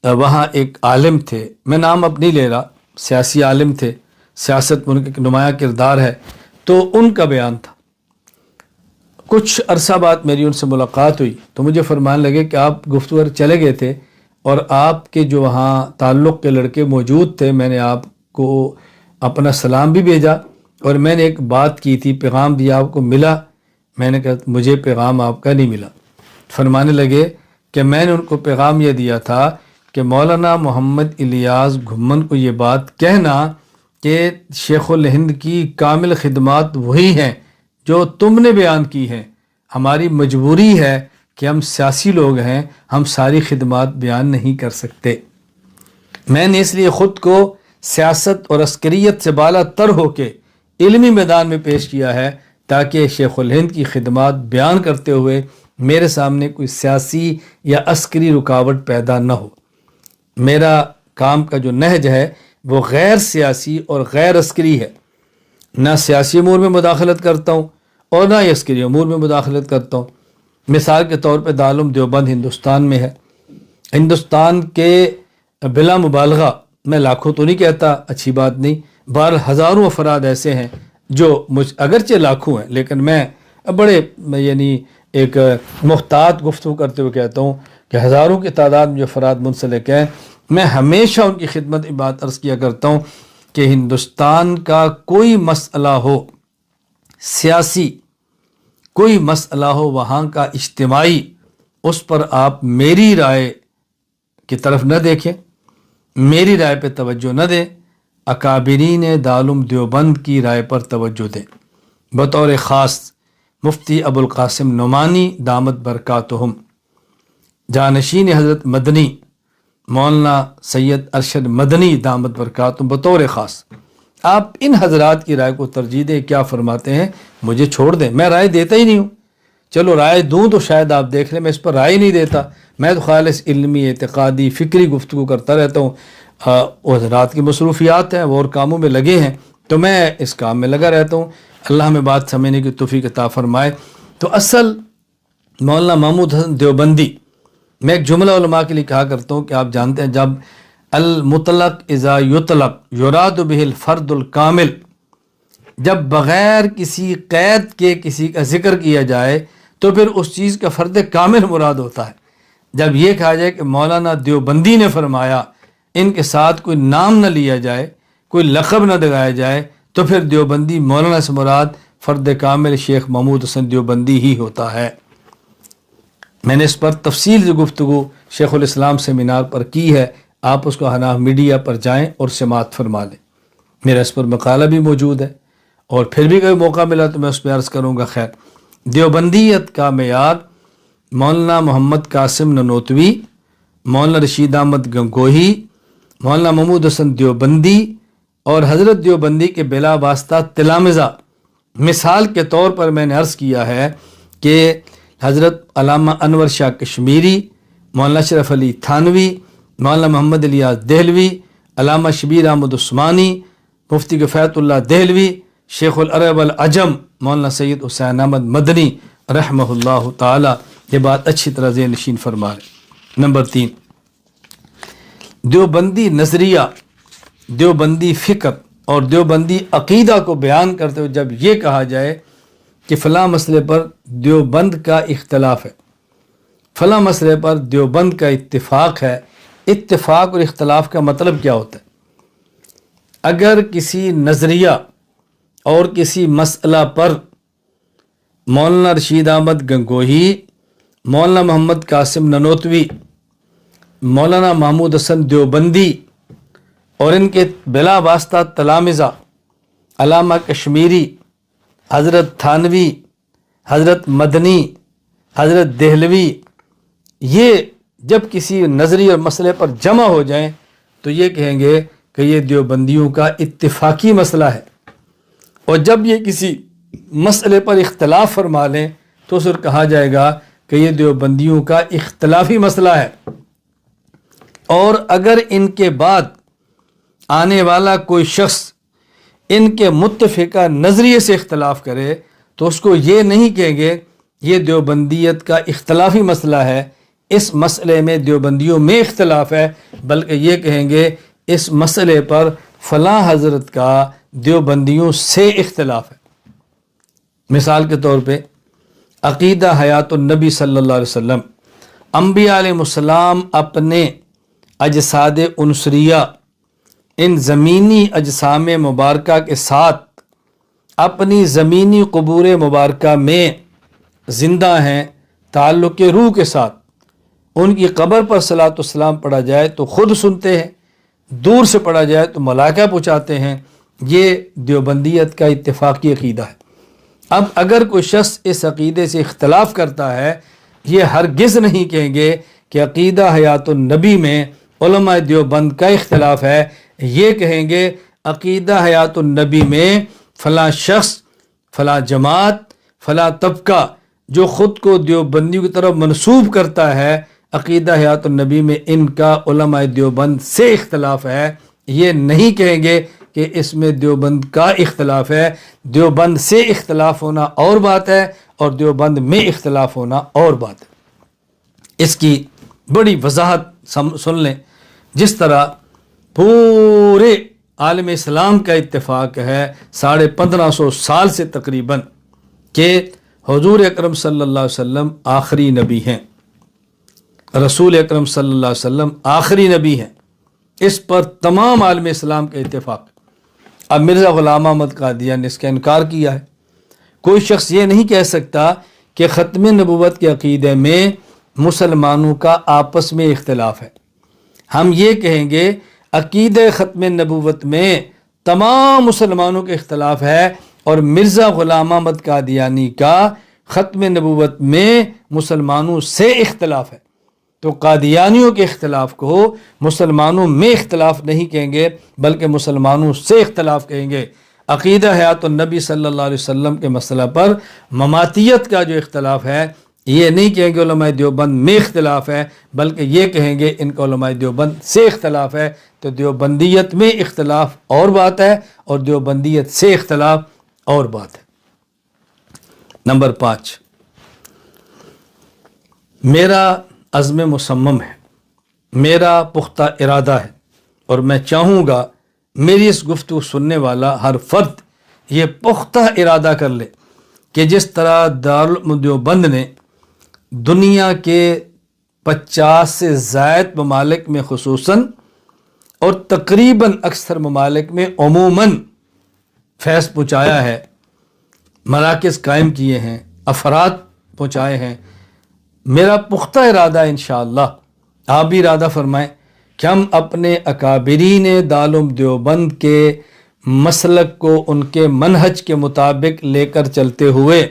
وہاں ایک عالم تھے، میں نام اب نہیں لے رہا، سیاسی عالم تھے، سیاست میں ان کا نمایاں کردار ہے، تو ان کا بیان تھا۔ کچھ عرصہ بعد میری ان سے ملاقات ہوئی تو مجھے فرمانے لگے کہ آپ گفتگو چلے گئے تھے اور آپ کے جو وہاں تعلق کے لڑکے موجود تھے، میں نے آپ کو اپنا سلام بھی بھیجا اور میں نے ایک بات کی تھی، پیغام دیا، آپ کو ملا؟ میں نے کہا مجھے پیغام آپ کا نہیں ملا۔ فرمانے لگے کہ میں نے ان کو پیغام یہ دیا تھا کہ مولانا محمد الیاس گھمن کو یہ بات کہنا کہ شیخ الہند کی کامل خدمات وہی ہیں جو تم نے بیان کی ہیں، ہماری مجبوری ہے کہ ہم سیاسی لوگ ہیں، ہم ساری خدمات بیان نہیں کر سکتے۔ میں نے اس لیے خود کو سیاست اور عسکریت سے بالا تر ہو کے علمی میدان میں پیش کیا ہے تاکہ شیخ الہند کی خدمات بیان کرتے ہوئے میرے سامنے کوئی سیاسی یا عسکری رکاوٹ پیدا نہ ہو۔ میرا کام کا جو نہج ہے وہ غیر سیاسی اور غیر عسکری ہے، نہ سیاسی امور میں مداخلت کرتا ہوں اور نہ ہی عسکری امور میں مداخلت کرتا ہوں۔ مثال کے طور پہ دارالعلوم دیوبند ہندوستان میں ہے، ہندوستان کے بلا مبالغہ، میں لاکھوں تو نہیں کہتا، اچھی بات نہیں، بہر ہزاروں افراد ایسے ہیں جو اگرچہ لاکھوں ہیں لیکن میں بڑے ایک محتاط گفتگو کرتے ہوئے کہتا ہوں کہ ہزاروں کی تعداد میں جو افراد منسلک ہیں، میں ہمیشہ ان کی خدمت میں بات عرض کیا کرتا ہوں کہ ہندوستان کا کوئی مسئلہ ہو سیاسی، کوئی مسئلہ ہو وہاں کا اجتماعی، اس پر آپ میری رائے کی طرف نہ دیکھیں، میری رائے پہ توجہ نہ دیں، اکابرین دارالعلوم دیوبند کی رائے پر توجہ دیں۔ بطور خاص مفتی ابو القاسم نعمانی دامت برکاتہم، جانشین حضرت مدنی مولانا سید ارشد مدنی دامت برکاتہم، بطور خاص آپ ان حضرات کی رائے کو ترجیح دیں. کیا فرماتے ہیں؟ مجھے چھوڑ دیں، میں رائے دیتا ہی نہیں ہوں. چلو رائے دوں تو شاید آپ دیکھ لیں، میں اس پر رائے نہیں دیتا. میں تو خالص علمی، اعتقادی، فکری گفتگو کرتا رہتا ہوں. وہ حضرات کی مصروفیات ہیں، وہ اور کاموں میں لگے ہیں، تو میں اس کام میں لگا رہتا ہوں. اللہ ہمیں بات سمجھنے کی توفیق عطا فرمائے. تو اصل مولانا محمود حسن دیوبندی، میں ایک جملہ علماء کے لیے کہا کرتا ہوں کہ آپ جانتے ہیں جب المطلق اذا یطلق یراد به الفرد الکامل، جب بغیر کسی قید کے کسی کا ذکر کیا جائے تو پھر اس چیز کا فرد کامل مراد ہوتا ہے. جب یہ کہا جائے کہ مولانا دیوبندی نے فرمایا، ان کے ساتھ کوئی نام نہ لیا جائے، کوئی لقب نہ دگایا جائے، تو پھر دیوبندی مولانا سے مراد فرد کامل شیخ محمود حسن دیوبندی ہی ہوتا ہے. میں نے اس پر تفصیل سے گفتگو شیخ الاسلام سیمینار پر کی ہے، آپ اس کو حناف میڈیا پر جائیں اور سماعت فرما لیں. میرا اس پر مقالہ بھی موجود ہے، اور پھر بھی کوئی موقع ملا تو میں اس پہ عرض کروں گا. خیر، دیوبندیت کا معیار مولانا محمد قاسم ننوتوی، مولانا رشید احمد گنگوہی، مولانا محمود حسن دیوبندی اور حضرت دیوبندی کے بلا واسطہ تلامذہ. مثال کے طور پر میں نے عرض کیا ہے کہ حضرت علامہ انور شاہ کشمیری، مولانا اشرف علی تھانوی، مولانا محمد الیاس دہلوی، علامہ شبیر احمد عثمانی، مفتی کفایت اللہ دہلوی، شیخ العرب والعجم مولانا سید حسین احمد مدنی رحمہ اللہ تعالی. یہ بات اچھی طرح ذہن نشین فرما لیں. نمبر 3، دیوبندی نظریہ، دیوبندی فکر اور دیوبندی عقیدہ کو بیان کرتے ہوئے جب یہ کہا جائے کہ فلاں مسئلے پر دیوبند کا اختلاف ہے، فلاں مسئلے پر دیوبند کا اتفاق ہے، اتفاق اور اختلاف کا مطلب کیا ہوتا ہے؟ اگر کسی نظریہ اور کسی مسئلہ پر مولانا رشید احمد گنگوہی، مولانا محمد قاسم ننوتوی، مولانا محمود حسن دیوبندی اور ان کے بلا واسطہ تلامذہ علامہ کشمیری، حضرت تھانوی، حضرت مدنی، حضرت دہلوی، یہ جب کسی نظری اور مسئلے پر جمع ہو جائیں تو یہ کہیں گے کہ یہ دیوبندیوں کا اتفاقی مسئلہ ہے. اور جب یہ کسی مسئلے پر اختلاف فرما لیں تو پھر کہا جائے گا کہ یہ دیوبندیوں کا اختلافی مسئلہ ہے. اور اگر ان کے بعد آنے والا کوئی شخص ان کے متفقہ نظریے سے اختلاف کرے تو اس کو یہ نہیں کہیں گے یہ دیوبندیت کا اختلافی مسئلہ ہے، اس مسئلے میں دیوبندیوں میں اختلاف ہے، بلکہ یہ کہیں گے اس مسئلے پر فلاں حضرت کا دیوبندیوں سے اختلاف ہے. مثال کے طور پہ عقیدہ حیات النبی صلی اللہ علیہ وسلم، انبیاء علیہ السلام اپنے اجساد عنصریہ، ان زمینی اجسام مبارکہ کے ساتھ اپنی زمینی قبور مبارکہ میں زندہ ہیں تعلق روح کے ساتھ. ان کی قبر پر صلاۃ والسلام پڑھا جائے تو خود سنتے ہیں، دور سے پڑھا جائے تو ملائکہ پہنچاتے ہیں. یہ دیوبندیت کا اتفاقی عقیدہ ہے. اب اگر کوئی شخص اس عقیدے سے اختلاف کرتا ہے، یہ ہرگز نہیں کہیں گے کہ عقیدہ حیات النبی میں علماء دیوبند کا اختلاف ہے. یہ کہیں گے عقیدہ حیات النبی میں فلاں شخص، فلاں جماعت، فلاں طبقہ جو خود کو دیوبندیوں کی طرف منسوب کرتا ہے، عقیدہ حیات النبی میں ان کا علماء دیوبند سے اختلاف ہے. یہ نہیں کہیں گے کہ اس میں دیوبند کا اختلاف ہے. دیوبند سے اختلاف ہونا اور بات ہے اور دیوبند میں اختلاف ہونا اور بات ہے. اس کی بڑی وضاحت سن لیں. جس طرح پورے عالم اسلام کا اتفاق ہے 1550 سال سے تقریباً کہ حضور اکرم صلی اللہ علیہ وسلم آخری نبی ہیں، رسول اکرم صلی اللہ علیہ وسلم آخری نبی ہیں، اس پر تمام عالم اسلام کا اتفاق. اب مرزا غلام احمد قادیانی نے اس کا انکار کیا ہے. کوئی شخص یہ نہیں کہہ سکتا کہ ختم نبوت کے عقیدے میں مسلمانوں کا آپس میں اختلاف ہے. ہم یہ کہیں گے عقیدہ ختم نبوت میں تمام مسلمانوں کے اختلاف ہے اور مرزا غلام احمد قادیانی کا ختم نبوت میں مسلمانوں سے اختلاف ہے. تو قادیانیوں کے اختلاف کو مسلمانوں میں اختلاف نہیں کہیں گے بلکہ مسلمانوں سے اختلاف کہیں گے۔ عقیدہ حیات النبی صلی اللہ علیہ وسلم کے مسئلہ پر مماتیت کا جو اختلاف ہے یہ نہیں کہیں گے علماء دیوبند میں اختلاف ہے، بلکہ یہ کہیں گے ان کا علماء دیوبند سے اختلاف ہے۔ تو دیوبندیت میں اختلاف اور بات ہے اور دیوبندیت سے اختلاف اور بات ہے۔ نمبر 5، میرا عزم مصمم ہے، میرا پختہ ارادہ ہے، اور میں چاہوں گا میری اس گفتگو سننے والا ہر فرد یہ پختہ ارادہ کر لے کہ جس طرح دارالعلوم دیوبند نے دنیا کے 50 سے زائد ممالک میں خصوصاً اور تقریباً اکثر ممالک میں عموماً فیض پہنچایا ہے، مراکز قائم کیے ہیں، افراد پہنچائے ہیں، میرا پختہ ارادہ ہے انشاءاللہ، آپ بھی ارادہ فرمائیں کہ ہم اپنے اکابرین دارالعلوم دیوبند کے مسلک کو ان کے منہج کے مطابق لے کر چلتے ہوئے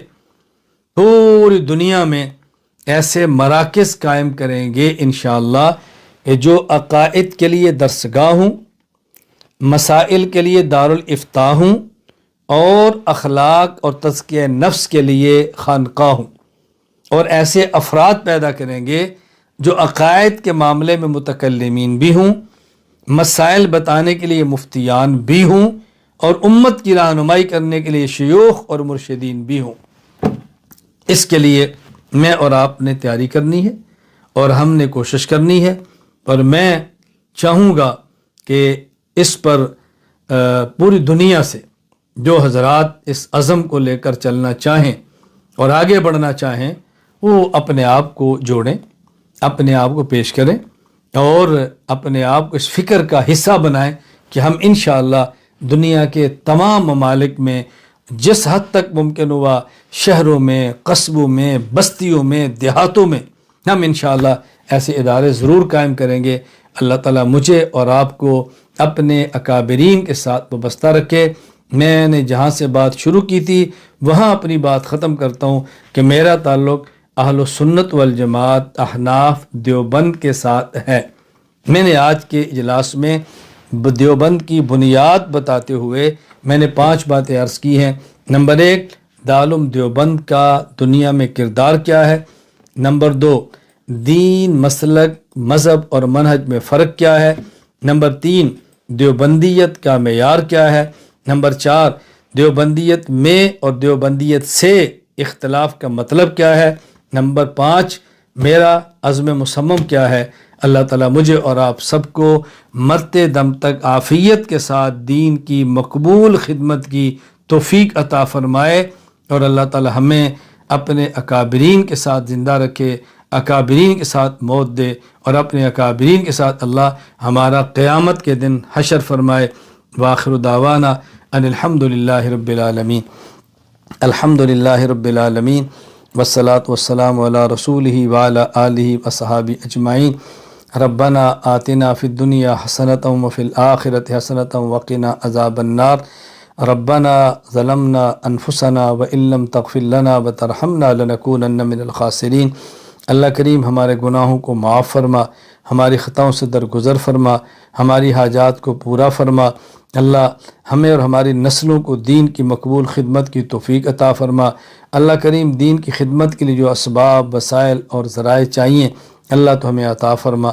پوری دنیا میں ایسے مراکز قائم کریں گے انشاءاللہ کہ جو عقائد کے لیے درسگاہ ہوں، مسائل کے لیے دارالافتاء ہوں، اور اخلاق اور تزکیہ نفس کے لیے خانقاہ ہوں، اور ایسے افراد پیدا کریں گے جو عقائد کے معاملے میں متکلمین بھی ہوں، مسائل بتانے کے لیے مفتیان بھی ہوں، اور امت کی رہنمائی کرنے کے لیے شیوخ اور مرشدین بھی ہوں۔ اس کے لیے میں اور آپ نے تیاری کرنی ہے اور ہم نے کوشش کرنی ہے، اور میں چاہوں گا کہ اس پر پوری دنیا سے جو حضرات اس عزم کو لے کر چلنا چاہیں اور آگے بڑھنا چاہیں وہ اپنے آپ کو جوڑیں، اپنے آپ کو پیش کریں، اور اپنے آپ کو اس فکر کا حصہ بنائیں کہ ہم انشاءاللہ دنیا کے تمام ممالک میں جس حد تک ممکن ہوا، شہروں میں، قصبوں میں، بستیوں میں، دیہاتوں میں، ہم انشاءاللہ ایسے ادارے ضرور قائم کریں گے۔ اللہ تعالیٰ مجھے اور آپ کو اپنے اکابرین کے ساتھ وابستہ رکھے۔ میں نے جہاں سے بات شروع کی تھی وہاں اپنی بات ختم کرتا ہوں کہ میرا تعلق اہل سنت والجماعت احناف دیوبند کے ساتھ ہے۔ میں نے آج کے اجلاس میں دیوبند کی بنیاد بتاتے ہوئے میں نے 5 باتیں عرض کی ہیں۔ نمبر 1، دارالعلوم دیوبند کا دنیا میں کردار کیا ہے۔ نمبر 2، دین، مسلک، مذہب اور منہج میں فرق کیا ہے۔ نمبر 3، دیوبندیت کا معیار کیا ہے۔ نمبر 4، دیوبندیت میں اور دیوبندیت سے اختلاف کا مطلب کیا ہے۔ نمبر 5، میرا عزم مصمم کیا ہے۔ اللہ تعالیٰ مجھے اور آپ سب کو مرتے دم تک عافیت کے ساتھ دین کی مقبول خدمت کی توفیق عطا فرمائے، اور اللہ تعالیٰ ہمیں اپنے اکابرین کے ساتھ زندہ رکھے، اکابرین کے ساتھ موت دے، اور اپنے اکابرین کے ساتھ اللہ ہمارا قیامت کے دن حشر فرمائے۔ وآخر دعوانا ان الحمد للہ رب العالمین۔ الحمد للہ رب العالمین والصلاة والسلام علی رسولہ وعلی آلہ وصحابہ اجمعین۔ ربنا آتنا فی الدنیا حسنۃ وفی الآخرۃ حسنۃ وقنا عذاب النار۔ ربنا ظلمنا انفسنا وان لم تغفر لنا وترحمنا لنکونن من الخاسرین۔ اللہ کریم ہمارے گناہوں کو معاف فرما، ہماری خطاؤں سے درگزر فرما، ہماری حاجات کو پورا فرما۔ اللہ ہمیں اور ہماری نسلوں کو دین کی مقبول خدمت کی توفیق عطا فرما۔ اللہ کریم دین کی خدمت کے لیے جو اسباب، وسائل اور ذرائع چاہیے اللہ تو ہمیں عطا فرما۔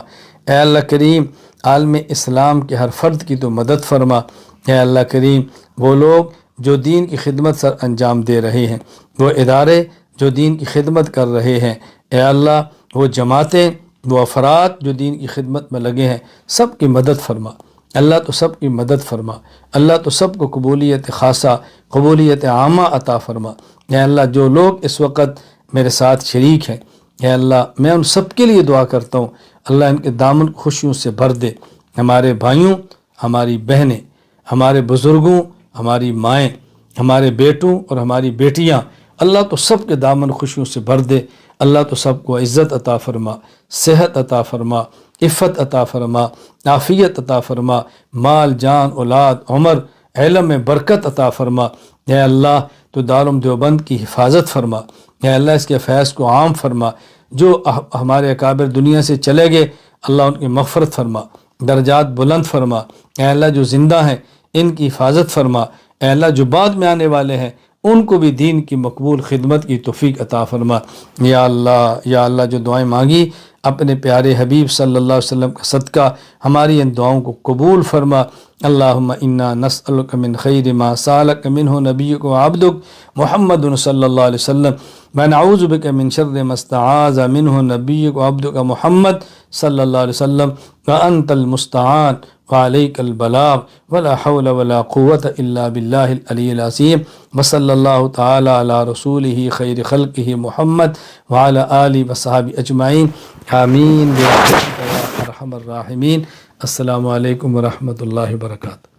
اے اللہ کریم عالم اسلام کے ہر فرد کی تو مدد فرما۔ اے اللہ کریم وہ لوگ جو دین کی خدمت سر انجام دے رہے ہیں، وہ ادارے جو دین کی خدمت کر رہے ہیں، اے اللہ وہ جماعتیں، وہ افراد جو دین کی خدمت میں لگے ہیں، سب کی مدد فرما۔ اللہ تو سب کی مدد فرما۔ اللہ تو سب کو قبولیت خاصہ، قبولیت عامہ عطا فرما۔ اے اللہ جو لوگ اس وقت میرے ساتھ شریک ہیں، اے اللہ میں ان سب کے لیے دعا کرتا ہوں، اللہ ان کے دامن کو خوشیوں سے بھر دے۔ ہمارے بھائیوں، ہماری بہنیں، ہمارے بزرگوں، ہماری مائیں، ہمارے بیٹوں اور ہماری بیٹیاں، اللہ تو سب کے دامن خوشیوں سے بھر دے۔ اللہ تو سب کو عزت عطا فرما، صحت عطا فرما، عفت عطا فرما، عافیت عطا فرما، مال، جان، اولاد، عمر، علم میں برکت عطا فرما۔ اے اللہ تو دارالعلوم دیوبند کی حفاظت فرما۔ اے اللہ اس کے فیض کو عام فرما۔ جو ہمارے اکابر دنیا سے چلے گئے اللہ ان کی مغفرت فرما، درجات بلند فرما۔ اے اللہ جو زندہ ہیں ان کی حفاظت فرما۔ اے اللہ جو بعد میں آنے والے ہیں ان کو بھی دین کی مقبول خدمت کی توفیق عطا فرما۔ یا اللہ جو دعائیں مانگی اپنے پیارے حبیب صلی اللہ علیہ وسلم کا صدقہ ہماری ان دعاؤں کو قبول فرما۔ اللہم انا نسألک من خیر ما سالک منہ نبیک و عبدک محمد صلی اللہ علیہ وسلم ونعوذ بک من شر ما استعاذ منہ نبیک و عبدک محمد صلی اللہ علیہ وسلم وانت المستعان وعلیک البلاغ ولا حول ولا قوة الا باللہ العلی العظیم وصلی اللہ تعالی علی رسولہ خیر خلقہ محمد وعلی آلہ وصحبہ اجمعین آمین برحمتک یا ارحم الراحمین۔ السلام علیکم ورحمۃ اللہ وبرکاتہ۔